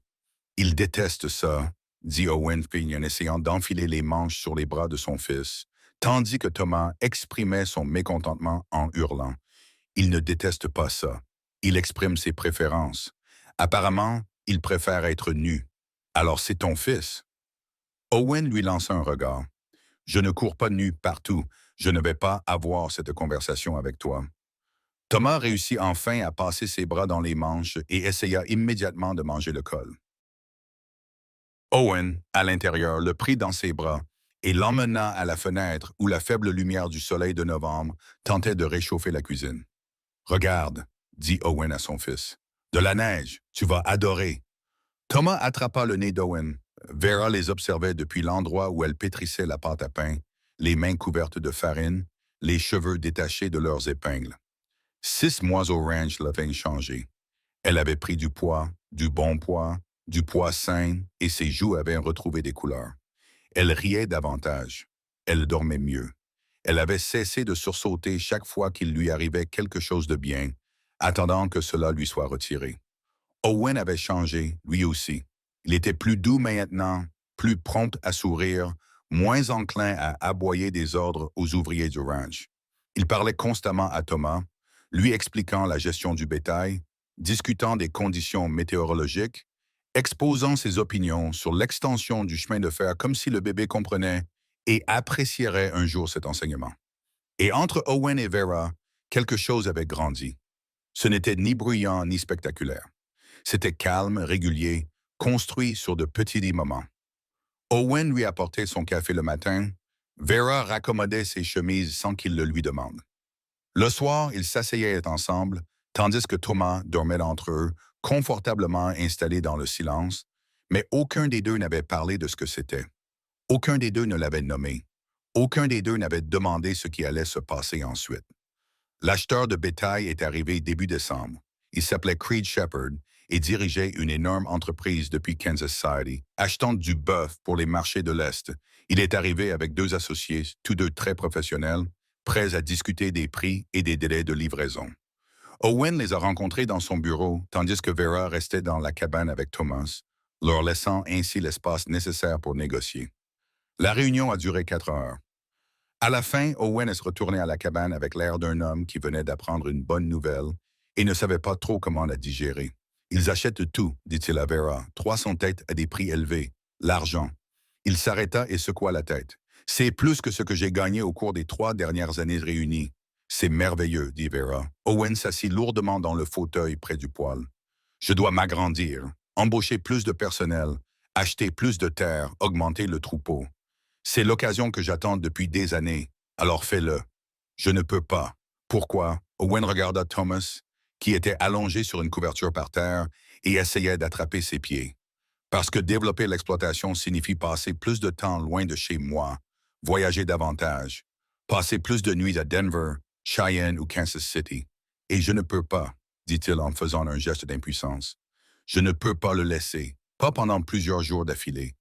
Speaker 1: Il déteste ça, dit Owen Finn en essayant d'enfiler les manches sur les bras de son fils, tandis que Thomas exprimait son mécontentement en hurlant. Il ne déteste pas ça. Il exprime ses préférences. Apparemment, il préfère être nu. Alors c'est ton fils. Owen lui lança un regard. Je ne cours pas nu partout. Je ne vais pas avoir cette conversation avec toi. Thomas réussit enfin à passer ses bras dans les manches et essaya immédiatement de manger le col. Owen, à l'intérieur, le prit dans ses bras et l'emmena à la fenêtre où la faible lumière du soleil de novembre tentait de réchauffer la cuisine. Regarde, dit Owen à son fils. De la neige, tu vas adorer. Thomas attrapa le nez d'Owen. Vera les observait depuis l'endroit où elle pétrissait la pâte à pain, les mains couvertes de farine, les cheveux détachés de leurs épingles. 6 mois au ranch l'avaient changé. Elle avait pris du poids, du bon poids, du poids sain, et ses joues avaient retrouvé des couleurs. Elle riait davantage. Elle dormait mieux. Elle avait cessé de sursauter chaque fois qu'il lui arrivait quelque chose de bien, attendant que cela lui soit retiré. Owen avait changé, lui aussi. Il était plus doux maintenant, plus prompt à sourire, moins enclin à aboyer des ordres aux ouvriers du ranch. Il parlait constamment à Thomas, lui expliquant la gestion du bétail, discutant des conditions météorologiques, exposant ses opinions sur l'extension du chemin de fer comme si le bébé comprenait et apprécierait un jour cet enseignement. Et entre Owen et Vera, quelque chose avait grandi. Ce n'était ni bruyant ni spectaculaire. C'était calme, régulier, construit sur de petits moments. Owen lui apportait son café le matin. Vera raccommodait ses chemises sans qu'il le lui demande. Le soir, ils s'asseyaient ensemble, tandis que Thomas dormait entre eux, confortablement installé dans le silence, mais aucun des deux n'avait parlé de ce que c'était. Aucun des deux ne l'avait nommé. Aucun des deux n'avait demandé ce qui allait se passer ensuite. L'acheteur de bétail est arrivé début décembre. Il s'appelait Creed Shepherd et dirigeait une énorme entreprise depuis Kansas City, achetant du bœuf pour les marchés de l'Est. Il est arrivé avec 2 associés, tous deux très professionnels, prêts à discuter des prix et des délais de livraison. Owen les a rencontrés dans son bureau, tandis que Vera restait dans la cabane avec Thomas, leur laissant ainsi l'espace nécessaire pour négocier. La réunion a duré 4 heures. À la fin, Owen est retourné à la cabane avec l'air d'un homme qui venait d'apprendre une bonne nouvelle et ne savait pas trop comment la digérer. Ils achètent tout, dit-il à Vera, 300 têtes à des prix élevés. L'argent. Il s'arrêta et secoua la tête. C'est plus que ce que j'ai gagné au cours des 3 dernières années réunies. C'est merveilleux, dit Vera. Owen s'assit lourdement dans le fauteuil près du poêle. Je dois m'agrandir, embaucher plus de personnel, acheter plus de terre, augmenter le troupeau. C'est l'occasion que j'attends depuis des années, alors fais-le. Je ne peux pas. Pourquoi? Owen regarda Thomas, qui était allongé sur une couverture par terre et essayait d'attraper ses pieds. Parce que développer l'exploitation signifie passer plus de temps loin de chez moi, voyager davantage, passer plus de nuits à Denver, Cheyenne ou Kansas City. Et je ne peux pas, dit-il en faisant un geste d'impuissance. Je ne peux pas le laisser, pas pendant plusieurs jours d'affilée,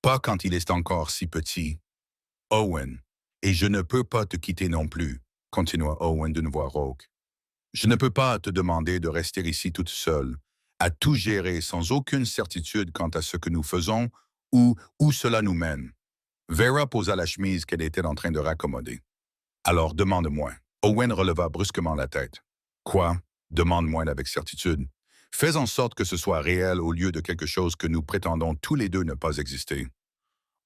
Speaker 1: pas quand il est encore si petit. Owen, et je ne peux pas te quitter non plus, continua Owen d'une voix rauque. Je ne peux pas te demander de rester ici toute seule, à tout gérer sans aucune certitude quant à ce que nous faisons ou où cela nous mène. Vera posa la chemise qu'elle était en train de raccommoder. Alors demande-moi. Owen releva brusquement la tête. Quoi? Demande-moi avec certitude. Fais en sorte que ce soit réel au lieu de quelque chose que nous prétendons tous les deux ne pas exister.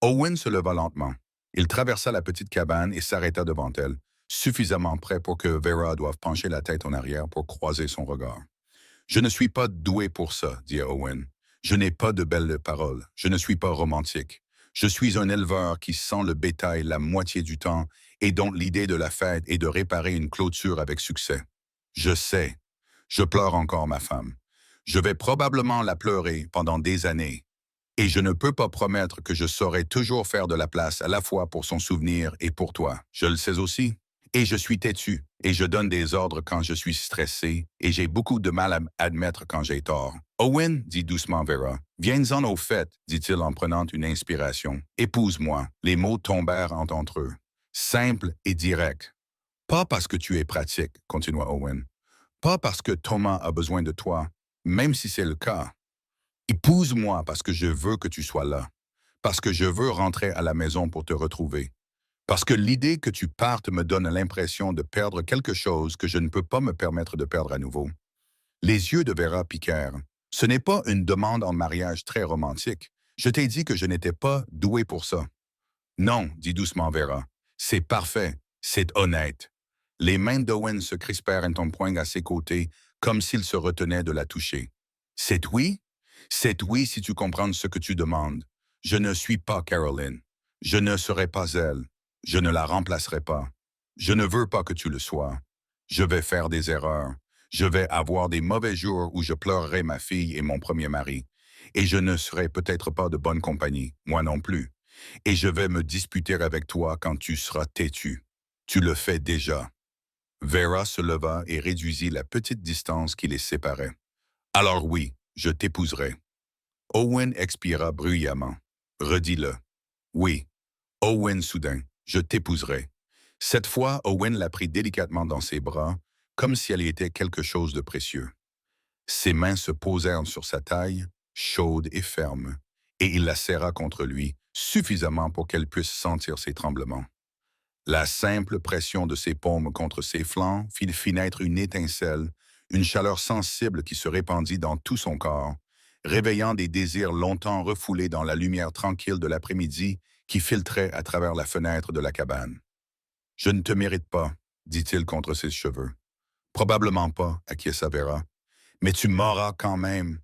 Speaker 1: Owen se leva lentement. Il traversa la petite cabane et s'arrêta devant elle, suffisamment près pour que Vera doive pencher la tête en arrière pour croiser son regard. Je ne suis pas doué pour ça, dit Owen. Je n'ai pas de belles paroles. Je ne suis pas romantique. Je suis un éleveur qui sent le bétail la moitié du temps et dont l'idée de la fête est de réparer une clôture avec succès. Je sais. Je pleure encore ma femme. Je vais probablement la pleurer pendant des années. Et je ne peux pas promettre que je saurai toujours faire de la place à la fois pour son souvenir et pour toi. Je le sais aussi. Et je suis têtu, et je donne des ordres quand je suis stressé, et j'ai beaucoup de mal à admettre quand j'ai tort. Owen, dit doucement Vera. Viens-en au fait, dit-il en prenant une inspiration. Épouse-moi. Les mots tombèrent entre eux. Simple et direct. Pas parce que tu es pratique, continua Owen. Pas parce que Thomas a besoin de toi, même si c'est le cas. Épouse-moi parce que je veux que tu sois là. Parce que je veux rentrer à la maison pour te retrouver. Parce que l'idée que tu partes me donne l'impression de perdre quelque chose que je ne peux pas me permettre de perdre à nouveau. Les yeux de Vera piquèrent. Ce n'est pas une demande en mariage très romantique. Je t'ai dit que je n'étais pas doué pour ça. Non, dit doucement Vera. C'est parfait. C'est honnête. Les mains d'Owen se crispèrent un point à ses côtés, comme s'il se retenait de la toucher. C'est oui? C'est oui si tu comprends ce que tu demandes. Je ne suis pas Caroline. Je ne serai pas elle. Je ne la remplacerai pas. Je ne veux pas que tu le sois. Je vais faire des erreurs. Je vais avoir des mauvais jours où je pleurerai ma fille et mon premier mari. Et je ne serai peut-être pas de bonne compagnie, moi non plus. Et je vais me disputer avec toi quand tu seras têtu. Tu le fais déjà. Vera se leva et réduisit la petite distance qui les séparait. Alors oui, je t'épouserai. Owen expira bruyamment. Redis-le. Oui. Owen soudain, je t'épouserai. Cette fois, Owen la prit délicatement dans ses bras, comme si elle était quelque chose de précieux. Ses mains se posèrent sur sa taille, chaude et ferme, et il la serra contre lui, suffisamment pour qu'elle puisse sentir ses tremblements. La simple pression de ses paumes contre ses flancs fit naître une étincelle, une chaleur sensible qui se répandit dans tout son corps, réveillant des désirs longtemps refoulés dans la lumière tranquille de l'après-midi qui filtrait à travers la fenêtre de la cabane. « Je ne te mérite pas, dit-il contre ses cheveux. « Probablement pas, acquiesça Vera. Mais tu m'auras quand même. »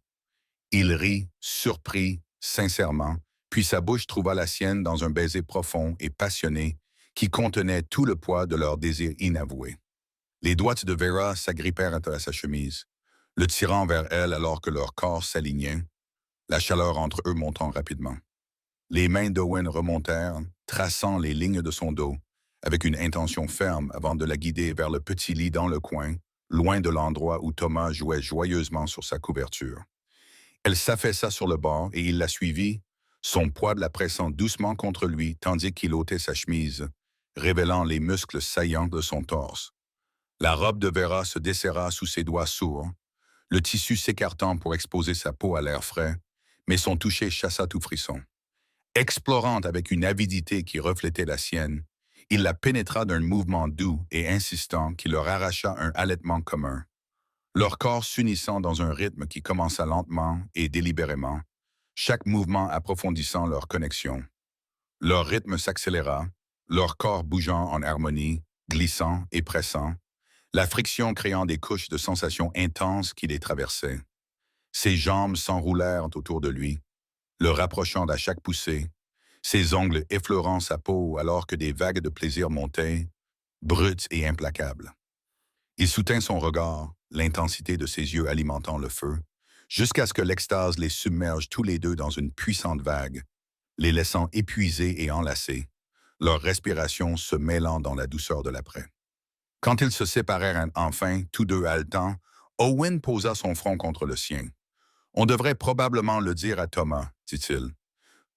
Speaker 1: Il rit, surpris, sincèrement, puis sa bouche trouva la sienne dans un baiser profond et passionné qui contenait tout le poids de leur désir inavoué. Les doigts de Vera s'agrippèrent à sa chemise, le tirant vers elle alors que leurs corps s'alignaient, la chaleur entre eux montant rapidement. Les mains d'Owen remontèrent, traçant les lignes de son dos, avec une intention ferme avant de la guider vers le petit lit dans le coin, loin de l'endroit où Thomas jouait joyeusement sur sa couverture. Elle s'affaissa sur le bord et il la suivit, son poids la pressant doucement contre lui tandis qu'il ôtait sa chemise, révélant les muscles saillants de son torse. La robe de Vera se desserra sous ses doigts sourds, le tissu s'écartant pour exposer sa peau à l'air frais, mais son toucher chassa tout frisson. Explorant avec une avidité qui reflétait la sienne, il la pénétra d'un mouvement doux et insistant qui leur arracha un halètement commun. Leurs corps s'unissant dans un rythme qui commença lentement et délibérément, chaque mouvement approfondissant leur connexion. Leur rythme s'accéléra, leurs corps bougeant en harmonie, glissant et pressant, la friction créant des couches de sensations intenses qui les traversaient. Ses jambes s'enroulèrent autour de lui, le rapprochant à chaque poussée, ses ongles effleurant sa peau alors que des vagues de plaisir montaient, brutes et implacables. Il soutint son regard, l'intensité de ses yeux alimentant le feu, jusqu'à ce que l'extase les submerge tous les deux dans une puissante vague, les laissant épuisés et enlacés, leur respiration se mêlant dans la douceur de l'après. Quand ils se séparèrent enfin, tous deux haletants, Owen posa son front contre le sien. « On devrait probablement le dire à Thomas, dit-il. »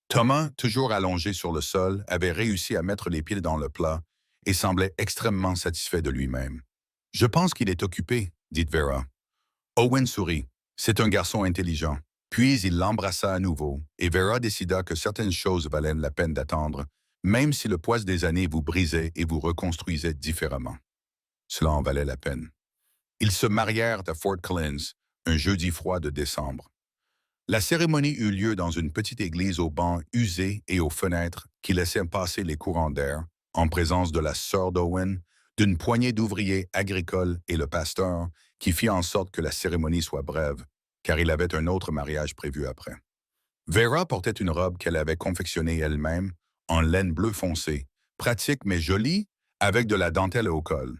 Speaker 1: Thomas, toujours allongé sur le sol, avait réussi à mettre les pieds dans le plat et semblait extrêmement satisfait de lui-même. « Je pense qu'il est occupé, dit Vera. Owen sourit. C'est un garçon intelligent. Puis il l'embrassa à nouveau, et Vera décida que certaines choses valaient la peine d'attendre, même si le poids des années vous brisait et vous reconstruisait différemment. Cela en valait la peine. Ils se marièrent à Fort Collins, un jeudi froid de décembre. La cérémonie eut lieu dans une petite église aux bancs usés et aux fenêtres qui laissaient passer les courants d'air, en présence de la sœur d'Owen, d'une poignée d'ouvriers agricoles et le pasteur, qui fit en sorte que la cérémonie soit brève, car il avait un autre mariage prévu après. Vera portait une robe qu'elle avait confectionnée elle-même, en laine bleu foncé, pratique mais jolie, avec de la dentelle au col.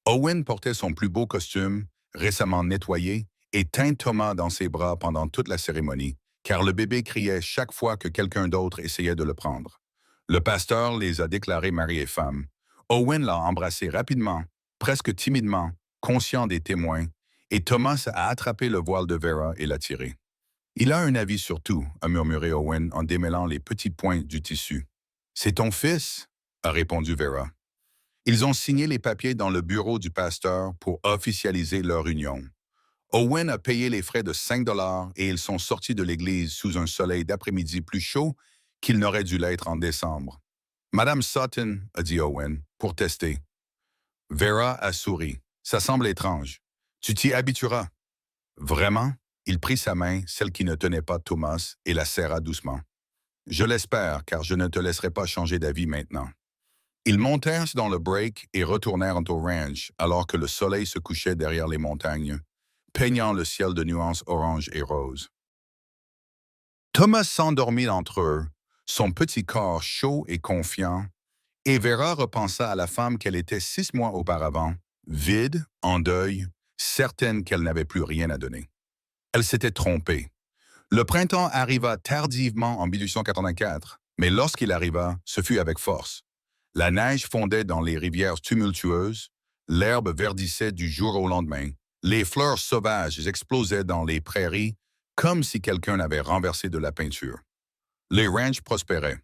Speaker 1: Owen portait son plus beau costume, récemment nettoyé, et tint Thomas dans ses bras pendant toute la cérémonie, car le bébé criait chaque fois que quelqu'un d'autre essayait de le prendre. Le pasteur les a déclarés mari et femme. Owen l'a embrassé rapidement, presque timidement, conscient des témoins, et Thomas a attrapé le voile de Vera et l'a tiré. Il a un avis sur tout, a murmuré Owen en démêlant les petits points du tissu. C'est ton fils, a répondu Vera. Ils ont signé les papiers dans le bureau du pasteur pour officialiser leur union. Owen a payé les frais de 5 $ et ils sont sortis de l'église sous un soleil d'après-midi plus chaud qu'il n'aurait dû l'être en décembre. Madame Sutton, a dit Owen, pour tester. Vera a souri. Ça semble étrange. Tu t'y habitueras. Vraiment? Il prit sa main, celle qui ne tenait pas Thomas, et la serra doucement. Je l'espère, car je ne te laisserai pas changer d'avis maintenant. Ils montèrent dans le break et retournèrent au ranch alors que le soleil se couchait derrière les montagnes, peignant le ciel de nuances orange et rose. Thomas s'endormit entre eux, son petit corps chaud et confiant, et Vera repensa à la femme qu'elle était 6 mois auparavant, vide, en deuil, certaine qu'elle n'avait plus rien à donner. Elle s'était trompée. Le printemps arriva tardivement en 1884, mais lorsqu'il arriva, ce fut avec force. La neige fondait dans les rivières tumultueuses, l'herbe verdissait du jour au lendemain, les fleurs sauvages explosaient dans les prairies comme si quelqu'un avait renversé de la peinture. Les ranchs prospéraient.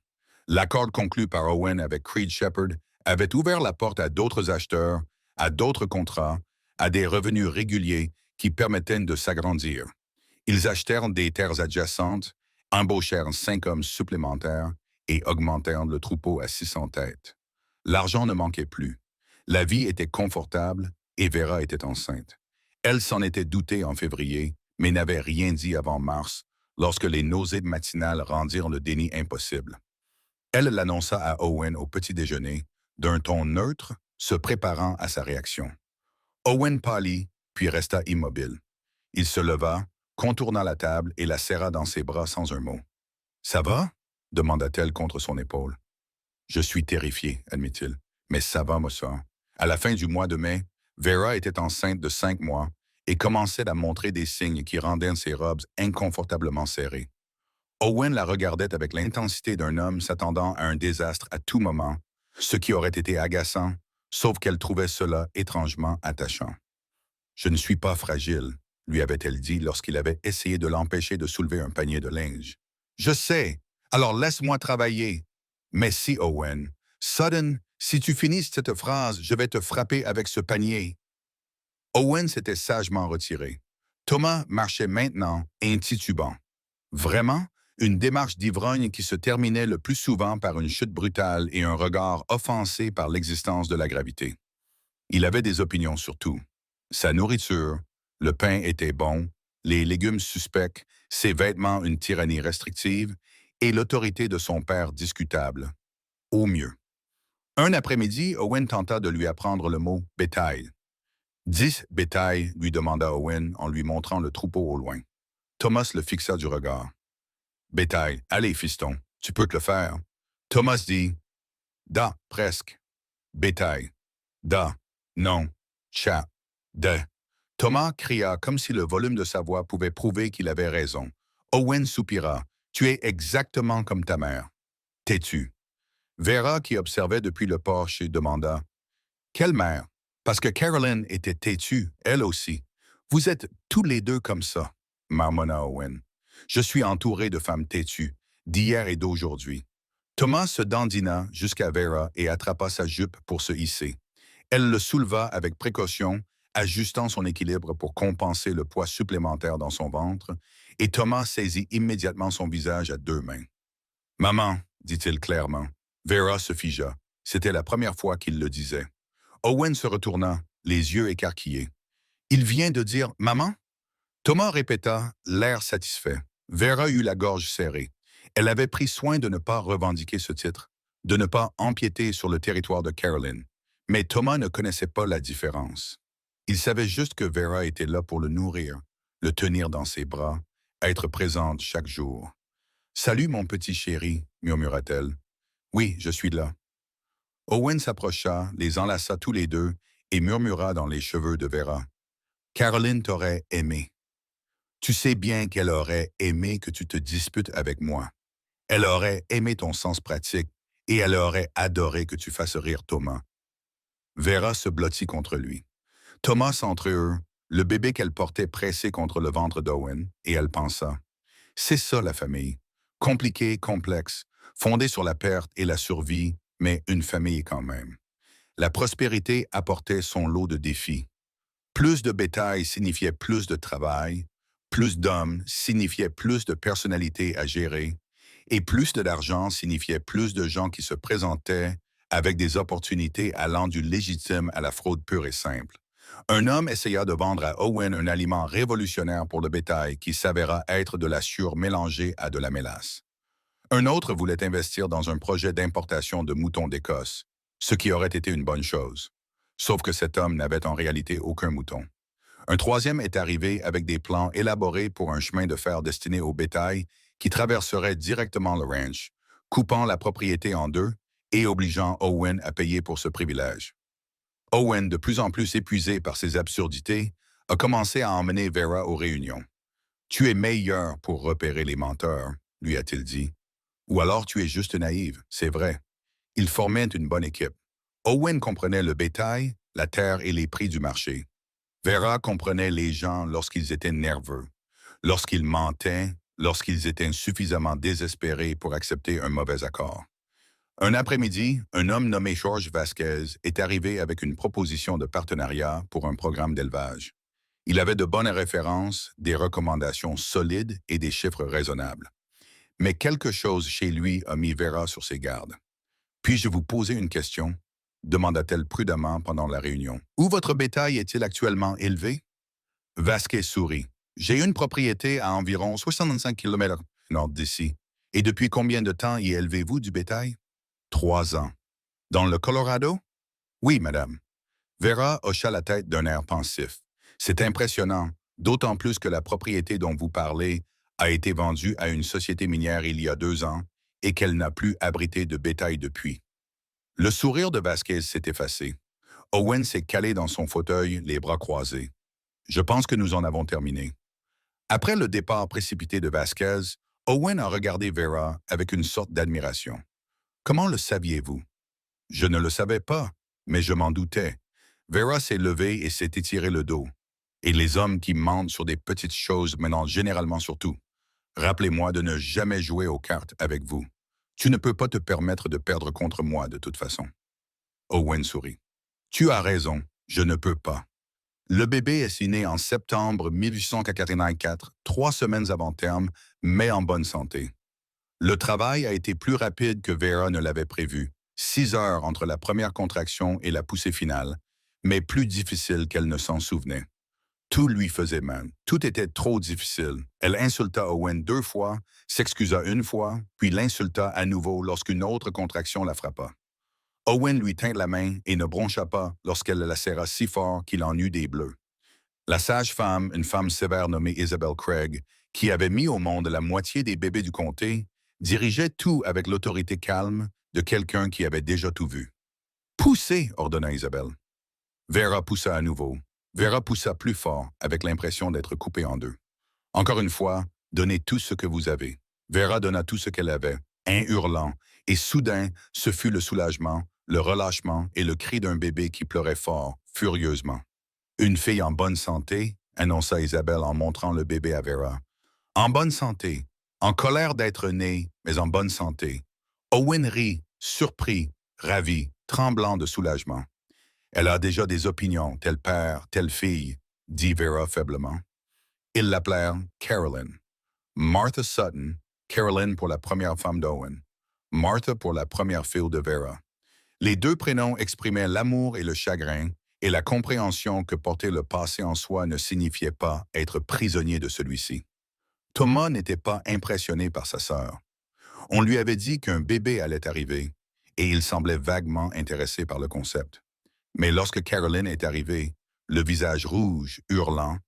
Speaker 1: L'accord conclu par Owen avec Creed Shepherd avait ouvert la porte à d'autres acheteurs, à d'autres contrats, à des revenus réguliers qui permettaient de s'agrandir. Ils achetèrent des terres adjacentes, embauchèrent 5 hommes supplémentaires et augmentèrent le troupeau à 600 têtes. L'argent ne manquait plus. La vie était confortable et Vera était enceinte. Elle s'en était doutée en février, mais n'avait rien dit avant mars, lorsque les nausées matinales rendirent le déni impossible. Elle l'annonça à Owen au petit déjeuner, d'un ton neutre, se préparant à sa réaction. Owen pâlit, puis resta immobile. Il se leva, contourna la table et la serra dans ses bras sans un mot. « Ça va ?» demanda-t-elle contre son épaule. « Je suis terrifié, admit-il, mais ça va, moi ça. » À la fin du mois de mai, Vera était enceinte de 5 mois et commençait à montrer des signes qui rendaient ses robes inconfortablement serrées. Owen la regardait avec l'intensité d'un homme s'attendant à un désastre à tout moment, ce qui aurait été agaçant, sauf qu'elle trouvait cela étrangement attachant. « Je ne suis pas fragile, » lui avait-elle dit lorsqu'il avait essayé de l'empêcher de soulever un panier de linge. « Je sais, alors laisse-moi travailler. » « Mais si, Owen, Sutton, si tu finis cette phrase, je vais te frapper avec ce panier. » Owen s'était sagement retiré. Thomas marchait maintenant, intitubant. Vraiment, une démarche d'ivrogne qui se terminait le plus souvent par une chute brutale et un regard offensé par l'existence de la gravité. Il avait des opinions sur tout. Sa nourriture, le pain était bon, les légumes suspects, ses vêtements une tyrannie restrictive, et l'autorité de son père discutable. Au mieux. Un après-midi, Owen tenta de lui apprendre le mot « bétail ». « 10 bétail », lui demanda Owen en lui montrant le troupeau au loin. Thomas le fixa du regard. « Bétail, allez, fiston, tu peux te le faire. » Thomas dit « Da, presque. » Bétail. « Da, non, chat, de. » Thomas cria comme si le volume de sa voix pouvait prouver qu'il avait raison. Owen soupira. « Tu es exactement comme ta mère. » Têtu. Vera, qui observait depuis le porche, demanda « Quelle mère? » Parce que Caroline était têtue, elle aussi. « Vous êtes tous les deux comme ça, » marmonna Owen. « Je suis entouré de femmes têtues, d'hier et d'aujourd'hui. » Thomas se dandina jusqu'à Vera et attrapa sa jupe pour se hisser. Elle le souleva avec précaution, ajustant son équilibre pour compenser le poids supplémentaire dans son ventre, et Thomas saisit immédiatement son visage à 2 mains. « Maman, » dit-il clairement. Vera se figea. C'était la première fois qu'il le disait. Owen se retourna, les yeux écarquillés. « Il vient de dire « Maman » Thomas répéta, l'air satisfait. Vera eut la gorge serrée. Elle avait pris soin de ne pas revendiquer ce titre, de ne pas empiéter sur le territoire de Caroline. Mais Thomas ne connaissait pas la différence. Il savait juste que Vera était là pour le nourrir, le tenir dans ses bras, être présente chaque jour. « Salut, mon petit chéri, » murmura-t-elle. « Oui, je suis là. » Owen s'approcha, les enlaça tous les deux et murmura dans les cheveux de Vera. « Caroline t'aurait aimé. » Tu sais bien qu'elle aurait aimé que tu te disputes avec moi. Elle aurait aimé ton sens pratique et elle aurait adoré que tu fasses rire Thomas. Vera se blottit contre lui. Thomas entre eux, le bébé qu'elle portait pressé contre le ventre d'Owen, et elle pensa, c'est ça la famille. Compliquée, complexe, fondée sur la perte et la survie, mais une famille quand même. La prospérité apportait son lot de défis. Plus de bétail signifiait plus de travail, plus d'hommes signifiait plus de personnalités à gérer, et plus d'argent signifiait plus de gens qui se présentaient avec des opportunités allant du légitime à la fraude pure et simple. Un homme essaya de vendre à Owen un aliment révolutionnaire pour le bétail qui s'avéra être de la sciure mélangée à de la mélasse. Un autre voulait investir dans un projet d'importation de moutons d'Écosse, ce qui aurait été une bonne chose. Sauf que cet homme n'avait en réalité aucun mouton. Un troisième est arrivé avec des plans élaborés pour un chemin de fer destiné au bétail qui traverserait directement le ranch, coupant la propriété en deux et obligeant Owen à payer pour ce privilège. Owen, de plus en plus épuisé par ses absurdités, a commencé à emmener Vera aux réunions. Tu es meilleur pour repérer les menteurs, lui a-t-il dit. Ou alors tu es juste naïve, c'est vrai. Ils formaient une bonne équipe. Owen comprenait le bétail, la terre et les prix du marché. Vera comprenait les gens lorsqu'ils étaient nerveux, lorsqu'ils mentaient, lorsqu'ils étaient suffisamment désespérés pour accepter un mauvais accord. Un après-midi, un homme nommé George Vasquez est arrivé avec une proposition de partenariat pour un programme d'élevage. Il avait de bonnes références, des recommandations solides et des chiffres raisonnables. Mais quelque chose chez lui a mis Vera sur ses gardes. Puis-je vous poser une question? Demanda-t-elle prudemment pendant la réunion. Où votre bétail est-il actuellement élevé? Vasquez sourit. J'ai une propriété à environ 65 km nord d'ici. Et depuis combien de temps y élevez-vous du bétail? 3 ans. Dans le Colorado? Oui, madame. Vera hocha la tête d'un air pensif. C'est impressionnant, d'autant plus que la propriété dont vous parlez a été vendue à une société minière il y a 2 ans et qu'elle n'a plus abrité de bétail depuis. Le sourire de Vasquez s'est effacé. Owen s'est calé dans son fauteuil, les bras croisés. Je pense que nous en avons terminé. Après le départ précipité de Vasquez, Owen a regardé Vera avec une sorte d'admiration. Comment le saviez-vous? Je ne le savais pas, mais je m'en doutais. Vera s'est levée et s'est étiré le dos. Et les hommes qui mentent sur des petites choses mentent généralement sur tout. Rappelez-moi de ne jamais jouer aux cartes avec vous. Tu ne peux pas te permettre de perdre contre moi de toute façon. Owen sourit. Tu as raison, je ne peux pas. Le bébé est né en septembre 1884, 3 semaines avant terme, mais en bonne santé. Le travail a été plus rapide que Vera ne l'avait prévu, 6 heures entre la première contraction et la poussée finale, mais plus difficile qu'elle ne s'en souvenait. Tout lui faisait mal. Tout était trop difficile. Elle insulta Owen 2 fois, s'excusa 1 fois, puis l'insulta à nouveau lorsqu'une autre contraction la frappa. Owen lui tint la main et ne broncha pas lorsqu'elle la serra si fort qu'il en eut des bleus. La sage-femme, une femme sévère nommée Isabel Craig, qui avait mis au monde la moitié des bébés du comté, dirigeait tout avec l'autorité calme de quelqu'un qui avait déjà tout vu. « Poussez !» ordonna Isabelle. Vera poussa à nouveau. Vera poussa plus fort, avec l'impression d'être coupée en deux. Encore une fois, donnez tout ce que vous avez. Vera donna tout ce qu'elle avait, un hurlant, et soudain, ce fut le soulagement, le relâchement et le cri d'un bébé qui pleurait fort, furieusement. Une fille en bonne santé, annonça Isabelle en montrant le bébé à Vera. En bonne santé, en colère d'être née, mais en bonne santé. Owen rit, surpris, ravi, tremblant de soulagement. Elle a déjà des opinions, tel père, telle fille, dit Vera faiblement. Ils l'appelèrent Carolyn. Martha Sutton, Carolyn pour la première femme d'Owen. Martha pour la première fille de Vera. Les deux prénoms exprimaient l'amour et le chagrin, et la compréhension que porter le passé en soi ne signifiait pas être prisonnier de celui-ci. Thomas n'était pas impressionné par sa sœur. On lui avait dit qu'un bébé allait arriver, et il semblait vaguement intéressé par le concept. Mais lorsque Caroline est arrivée, le visage rouge, hurlant,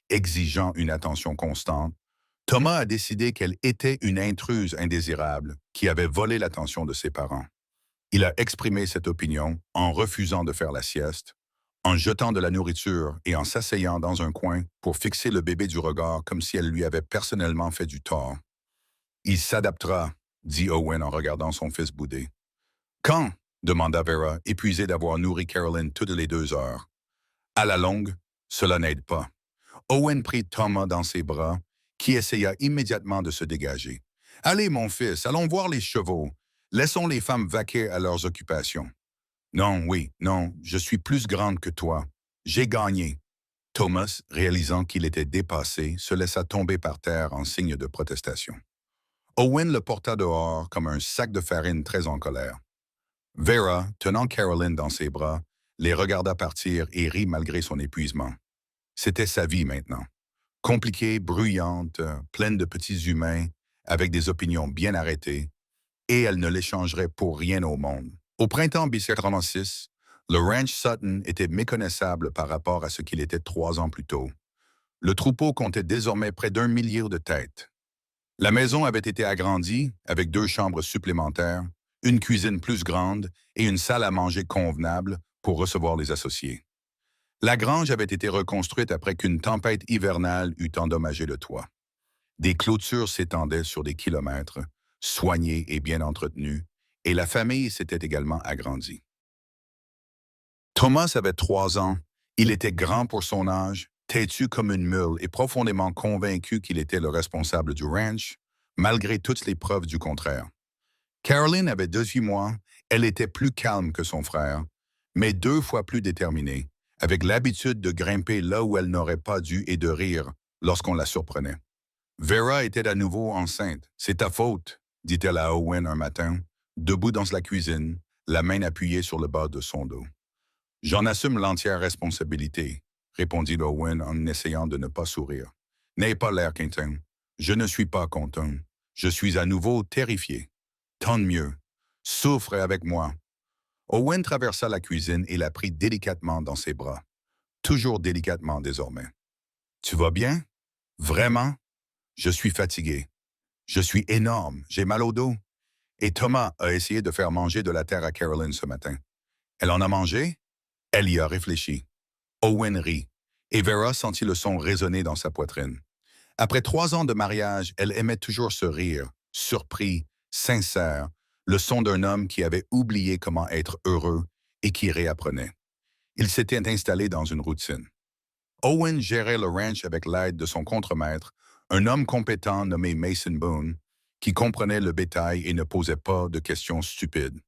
Speaker 1: exigeant une attention constante, Thomas a décidé qu'elle était une intruse indésirable qui avait volé l'attention de ses parents. Il a exprimé cette opinion en refusant de faire la sieste, en jetant de la nourriture et en s'asseyant dans un coin pour fixer le bébé du regard comme si elle lui avait personnellement fait du tort. Il s'adaptera, dit Owen en regardant son fils bouder. Quand? Demanda Vera, épuisée d'avoir nourri Caroline toutes les 2 heures. À la longue, cela n'aide pas. Owen prit Thomas dans ses bras, qui essaya immédiatement de se dégager. Allez, mon fils, allons voir les chevaux. Laissons les femmes vaquer à leurs occupations. Non, oui, non, je suis plus grande que toi. J'ai gagné. Thomas, réalisant qu'il était dépassé, se laissa tomber par terre en signe de protestation. Owen le porta dehors comme un sac de farine très en colère. Vera, tenant Caroline dans ses bras, les regarda partir et rit malgré son épuisement. C'était sa vie maintenant. Compliquée, bruyante, pleine de petits humains, avec des opinions bien arrêtées, et elle ne l'échangerait pour rien au monde. Au printemps 1986, le ranch Sutton était méconnaissable par rapport à ce qu'il était 3 ans plus tôt. Le troupeau comptait désormais près d'1 millier de têtes. La maison avait été agrandie avec 2 chambres supplémentaires, une cuisine plus grande et une salle à manger convenable pour recevoir les associés. La grange avait été reconstruite après qu'une tempête hivernale eut endommagé le toit. Des clôtures s'étendaient sur des kilomètres, soignées et bien entretenues, et la famille s'était également agrandie. Thomas avait 3 ans, il était grand pour son âge, têtu comme une mule et profondément convaincu qu'il était le responsable du ranch, malgré toutes les preuves du contraire. Caroline avait 18 mois, elle était plus calme que son frère, mais 2 fois plus déterminée, avec l'habitude de grimper là où elle n'aurait pas dû et de rire lorsqu'on la surprenait. Vera était à nouveau enceinte. C'est ta faute, dit-elle à Owen un matin, debout dans la cuisine, la main appuyée sur le bas de son dos. J'en assume l'entière responsabilité, répondit Owen en essayant de ne pas sourire. N'aie pas l'air quintin. Je ne suis pas content. Je suis à nouveau terrifié. Tant de mieux. Souffre avec moi. Owen traversa la cuisine et la prit délicatement dans ses bras. Toujours délicatement désormais. Tu vas bien? Vraiment? Je suis fatigué. Je suis énorme. J'ai mal au dos. Et Thomas a essayé de faire manger de la terre à Caroline ce matin. Elle en a mangé? Elle y a réfléchi. Owen rit, et Vera sentit le son résonner dans sa poitrine. Après 3 ans de mariage, elle aimait toujours ce rire, surpris, sincère, le son d'un homme qui avait oublié comment être heureux et qui réapprenait. Il s'était installé dans une routine. Owen gérait le ranch avec l'aide de son contremaître, un homme compétent nommé Mason Boone, qui comprenait le bétail et ne posait pas de questions stupides.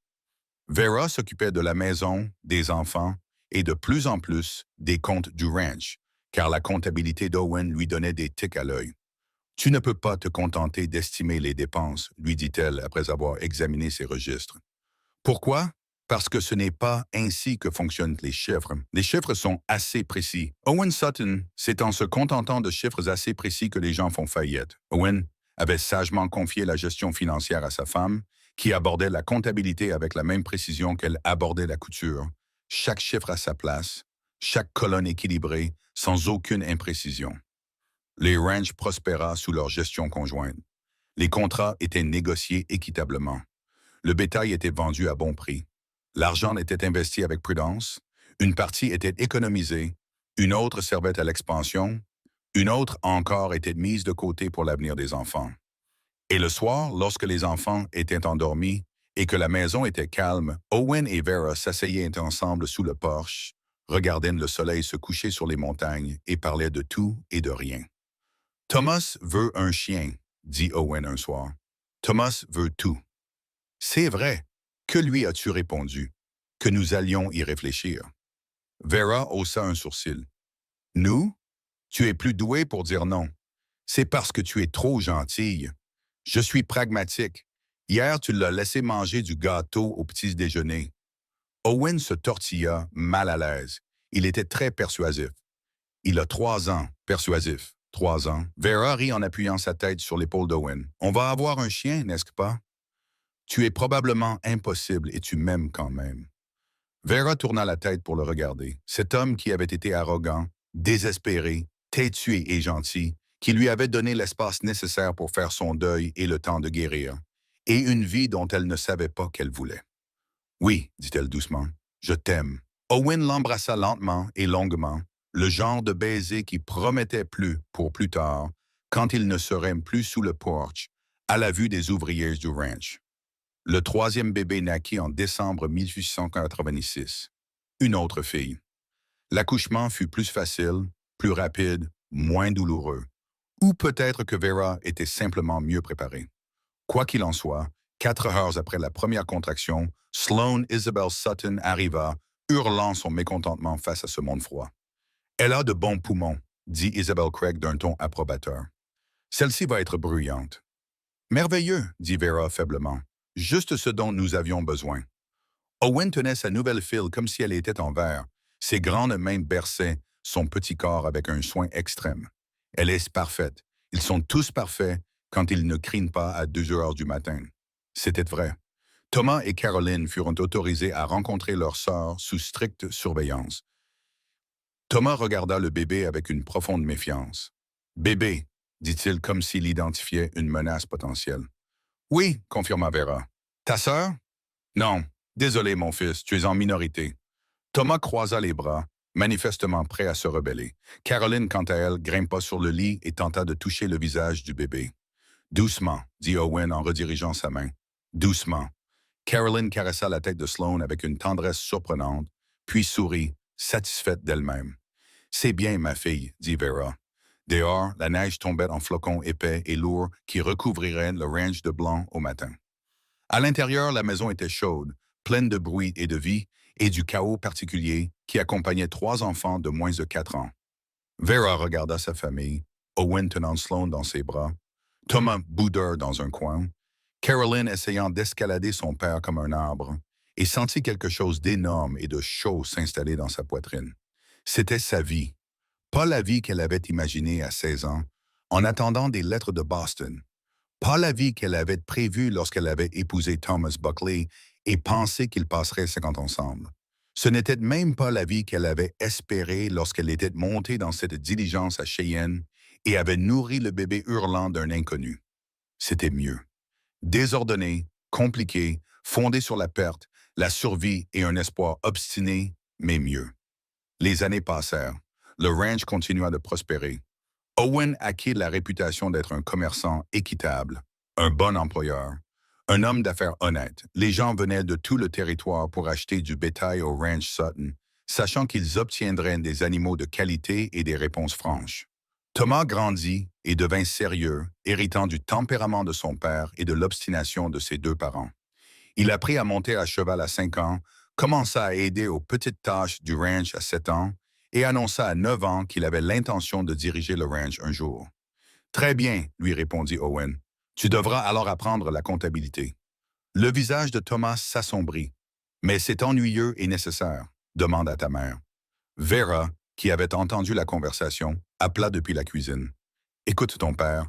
Speaker 1: Vera s'occupait de la maison, des enfants et de plus en plus des comptes du ranch, car la comptabilité d'Owen lui donnait des tics à l'œil. « Tu ne peux pas te contenter d'estimer les dépenses, lui dit-elle après avoir examiné ses registres. Pourquoi? Parce que ce n'est pas ainsi que fonctionnent les chiffres. Les chiffres sont assez précis. Owen Sutton, c'est en se contentant de chiffres assez précis que les gens font faillite. Owen avait sagement confié la gestion financière à sa femme, qui abordait la comptabilité avec la même précision qu'elle abordait la couture. Chaque chiffre à sa place, chaque colonne équilibrée, sans aucune imprécision. Les ranchs prospéra sous leur gestion conjointe. Les contrats étaient négociés équitablement. Le bétail était vendu à bon prix. L'argent était investi avec prudence. Une partie était économisée. Une autre servait à l'expansion. Une autre encore était mise de côté pour l'avenir des enfants. Et le soir, lorsque les enfants étaient endormis et que la maison était calme, Owen et Vera s'asseyaient ensemble sous le porche, regardaient le soleil se coucher sur les montagnes et parlaient de tout et de rien. « Thomas veut un chien, » dit Owen un soir. « Thomas veut tout. » « C'est vrai. Que lui as-tu répondu? Que nous allions y réfléchir. » Vera haussa un sourcil. « Nous? Tu es plus doué pour dire non. C'est parce que tu es trop gentille. Je suis pragmatique. Hier, tu l'as laissé manger du gâteau au petit déjeuner. » Owen se tortilla, mal à l'aise. Il était très persuasif. Il a 3 ans, persuasif. 3 ans. Vera rit en appuyant sa tête sur l'épaule d'Owen. « On va avoir un chien, n'est-ce pas? » « Tu es probablement impossible et tu m'aimes quand même. » Vera tourna la tête pour le regarder. Cet homme qui avait été arrogant, désespéré, têtu et gentil, qui lui avait donné l'espace nécessaire pour faire son deuil et le temps de guérir, et une vie dont elle ne savait pas qu'elle voulait. « Oui, dit-elle doucement, je t'aime. Owen l'embrassa lentement et longuement, le genre de baiser qui promettait plus pour plus tard, quand il ne serait plus sous le porche, à la vue des ouvriers du ranch. Le troisième bébé naquit en décembre 1886. Une autre fille. L'accouchement fut plus facile, plus rapide, moins douloureux. Ou peut-être que Vera était simplement mieux préparée. Quoi qu'il en soit, 4 heures après la première contraction, Sloane Isabel Sutton arriva, hurlant son mécontentement face à ce monde froid. Elle a de bons poumons, dit Isabel Craig d'un ton approbateur. Celle-ci va être bruyante. Merveilleux, dit Vera faiblement. Juste ce dont nous avions besoin. Owen tenait sa nouvelle fille comme si elle était en verre. Ses grandes mains berçaient son petit corps avec un soin extrême. Elle est parfaite. Ils sont tous parfaits quand ils ne crient pas à 2 heures du matin. C'était vrai. Thomas et Caroline furent autorisés à rencontrer leur sœur sous stricte surveillance. Thomas regarda le bébé avec une profonde méfiance. « Bébé », dit-il comme s'il identifiait une menace potentielle. « Oui », confirma Vera. « Ta sœur ?»« Non. Désolé, mon fils, tu es en minorité. » Thomas croisa les bras, manifestement prêt à se rebeller. Caroline, quant à elle, grimpa sur le lit et tenta de toucher le visage du bébé. « Doucement », dit Owen en redirigeant sa main. « Doucement. » Caroline caressa la tête de Sloane avec une tendresse surprenante, puis sourit, satisfaite d'elle-même. « C'est bien, ma fille, » dit Vera. Dehors, la neige tombait en flocons épais et lourds qui recouvriraient le ranch de blanc au matin. À l'intérieur, la maison était chaude, pleine de bruit et de vie, et du chaos particulier qui accompagnait 3 enfants de moins de 4 ans. Vera regarda sa famille, Owen tenant Sloane dans ses bras, Thomas boudeur dans un coin, Caroline essayant d'escalader son père comme un arbre, et sentit quelque chose d'énorme et de chaud s'installer dans sa poitrine. C'était sa vie, pas la vie qu'elle avait imaginée à 16 ans, en attendant des lettres de Boston, pas la vie qu'elle avait prévue lorsqu'elle avait épousé Thomas Buckley et pensé qu'ils passeraient 50 ans ensemble. Ce n'était même pas la vie qu'elle avait espérée lorsqu'elle était montée dans cette diligence à Cheyenne et avait nourri le bébé hurlant d'un inconnu. C'était mieux. Désordonné, compliqué, fondé sur la perte, la survie et un espoir obstiné, mais mieux. Les années passèrent. Le ranch continua de prospérer. Owen acquit la réputation d'être un commerçant équitable, un bon employeur, un homme d'affaires honnête. Les gens venaient de tout le territoire pour acheter du bétail au ranch Sutton, sachant qu'ils obtiendraient des animaux de qualité et des réponses franches. Thomas grandit et devint sérieux, héritant du tempérament de son père et de l'obstination de ses 2 parents. Il apprit à monter à cheval à 5 ans, commença à aider aux petites tâches du ranch à 7 ans et annonça à 9 ans qu'il avait l'intention de diriger le ranch un jour. « Très bien, » lui répondit Owen. « Tu devras alors apprendre la comptabilité. » Le visage de Thomas s'assombrit. « Mais c'est ennuyeux et nécessaire, » demanda ta mère. Vera, qui avait entendu la conversation, appela depuis la cuisine. « Écoute ton père.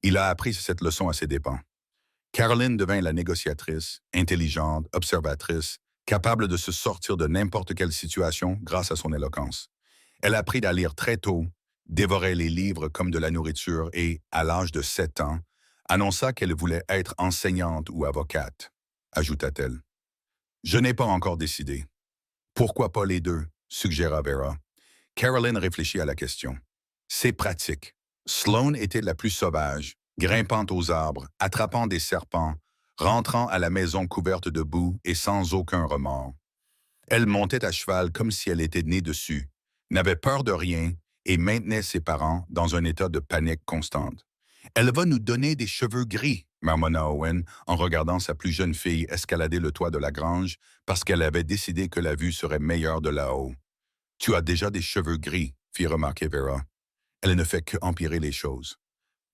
Speaker 1: Il a appris cette leçon à ses dépens. » Caroline devint la négociatrice, intelligente, observatrice, capable de se sortir de n'importe quelle situation grâce à son éloquence. Elle apprit à lire très tôt, dévorait les livres comme de la nourriture et, à l'âge de 7 ans, annonça qu'elle voulait être enseignante ou avocate, ajouta-t-elle. « Je n'ai pas encore décidé. »« Pourquoi pas les deux ?» suggéra Vera. Caroline réfléchit à la question. « C'est pratique. » Sloane était la plus sauvage, grimpant aux arbres, attrapant des serpents, rentrant à la maison couverte de boue et sans aucun remords. Elle montait à cheval comme si elle était née dessus, n'avait peur de rien et maintenait ses parents dans un état de panique constante. « Elle va nous donner des cheveux gris », marmonna Owen en regardant sa plus jeune fille escalader le toit de la grange parce qu'elle avait décidé que la vue serait meilleure de là-haut. « Tu as déjà des cheveux gris », fit remarquer Vera. Elle ne fait qu'empirer les choses.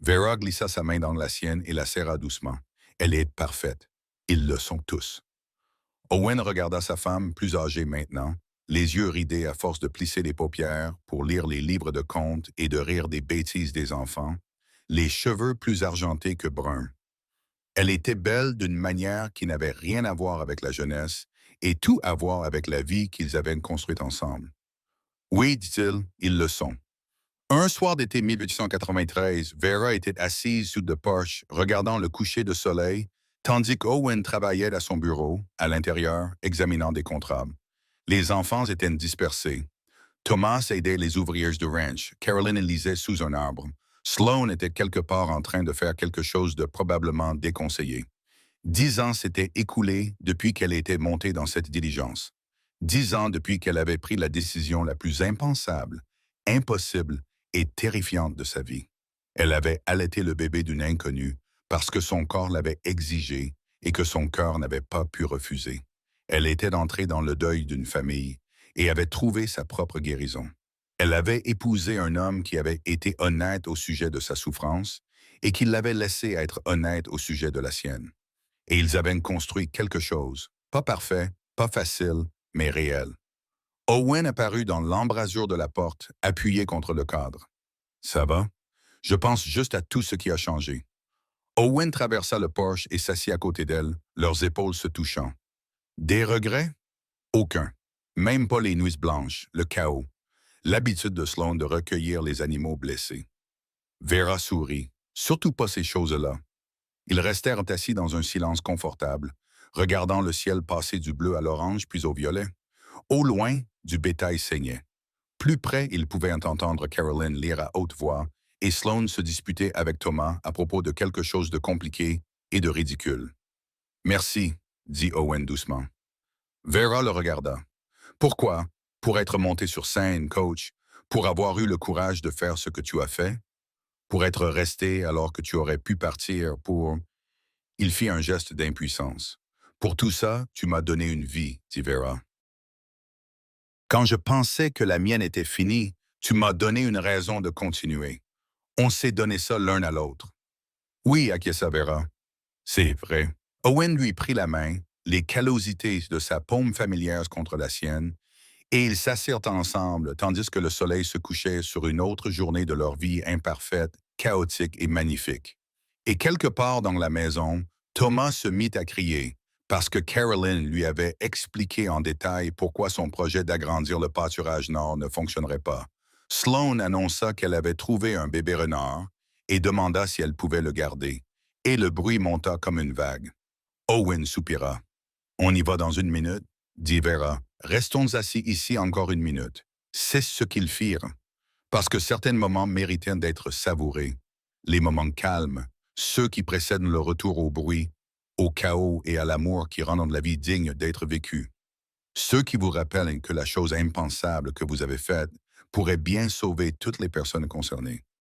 Speaker 1: Vera glissa sa main dans la sienne et la serra doucement. Elle est parfaite. Ils le sont tous. Owen regarda sa femme, plus âgée maintenant, les yeux ridés à force de plisser les paupières pour lire les livres de contes et de rire des bêtises des enfants, les cheveux plus argentés que bruns. Elle était belle d'une manière qui n'avait rien à voir avec la jeunesse et tout à voir avec la vie qu'ils avaient construite ensemble. « Oui, dit-il, ils le sont. » Un soir d'été 1893, Vera était assise sous le porche, regardant le coucher de soleil, tandis qu'Owen travaillait à son bureau, à l'intérieur, examinant des contrats. Les enfants étaient dispersés. Thomas aidait les ouvriers du ranch. Carolyn lisait sous un arbre. Sloane était quelque part en train de faire quelque chose de probablement déconseillé. 10 ans s'étaient écoulés depuis qu'elle était montée dans cette diligence. 10 ans depuis qu'elle avait pris la décision la plus impensable, impossible et terrifiante de sa vie. Elle avait allaité le bébé d'une inconnue parce que son corps l'avait exigé et que son cœur n'avait pas pu refuser. Elle était entrée dans le deuil d'une famille et avait trouvé sa propre guérison. Elle avait épousé un homme qui avait été honnête au sujet de sa souffrance et qui l'avait laissé être honnête au sujet de la sienne. Et ils avaient construit quelque chose, pas parfait, pas facile, mais réel. Owen apparut dans l'embrasure de la porte, appuyé contre le cadre. Ça va? Je pense juste à tout ce qui a changé. Owen traversa le porche et s'assit à côté d'elle, leurs épaules se touchant. Des regrets? Aucun. Même pas les nuits blanches, le chaos, l'habitude de Sloane de recueillir les animaux blessés. Vera sourit. Surtout pas ces choses-là. Ils restèrent assis dans un silence confortable, regardant le ciel passer du bleu à l'orange puis au violet. Au loin, du bétail saignait. Plus près, ils pouvaient entendre Carolyn lire à haute voix et Sloane se disputer avec Thomas à propos de quelque chose de compliqué et de ridicule. Merci, dit Owen doucement. Vera le regarda. Pourquoi? Pour être monté sur scène, coach, pour avoir eu le courage de faire ce que tu as fait, pour être resté alors que tu aurais pu partir, pour... Il fit un geste d'impuissance. Pour tout ça, tu m'as donné une vie, dit Vera. Quand je pensais que la mienne était finie, tu m'as donné une raison de continuer. On s'est donné ça l'un à l'autre. Oui, acquiesça Vera. C'est vrai. Owen lui prit la main, les callosités de sa paume familière contre la sienne, et ils s'assirent ensemble tandis que le soleil se couchait sur une autre journée de leur vie imparfaite, chaotique et magnifique. Et quelque part dans la maison, Thomas se mit à crier parce que Carolyn lui avait expliqué en détail pourquoi son projet d'agrandir le pâturage nord ne fonctionnerait pas. Sloane annonça qu'elle avait trouvé un bébé renard et demanda si elle pouvait le garder. Et le bruit monta comme une vague. Owen soupira. On y va dans une minute, dit Vera. Restons assis ici encore une minute. C'est ce qu'ils firent, parce que certains moments méritaient d'être savourés. Les moments calmes, ceux qui précèdent le retour au bruit, au chaos et à l'amour qui rendent la vie digne d'être vécue. Ceux qui vous rappellent que la chose impensable que vous avez faite pourrait bien sauver toutes les personnes concernées.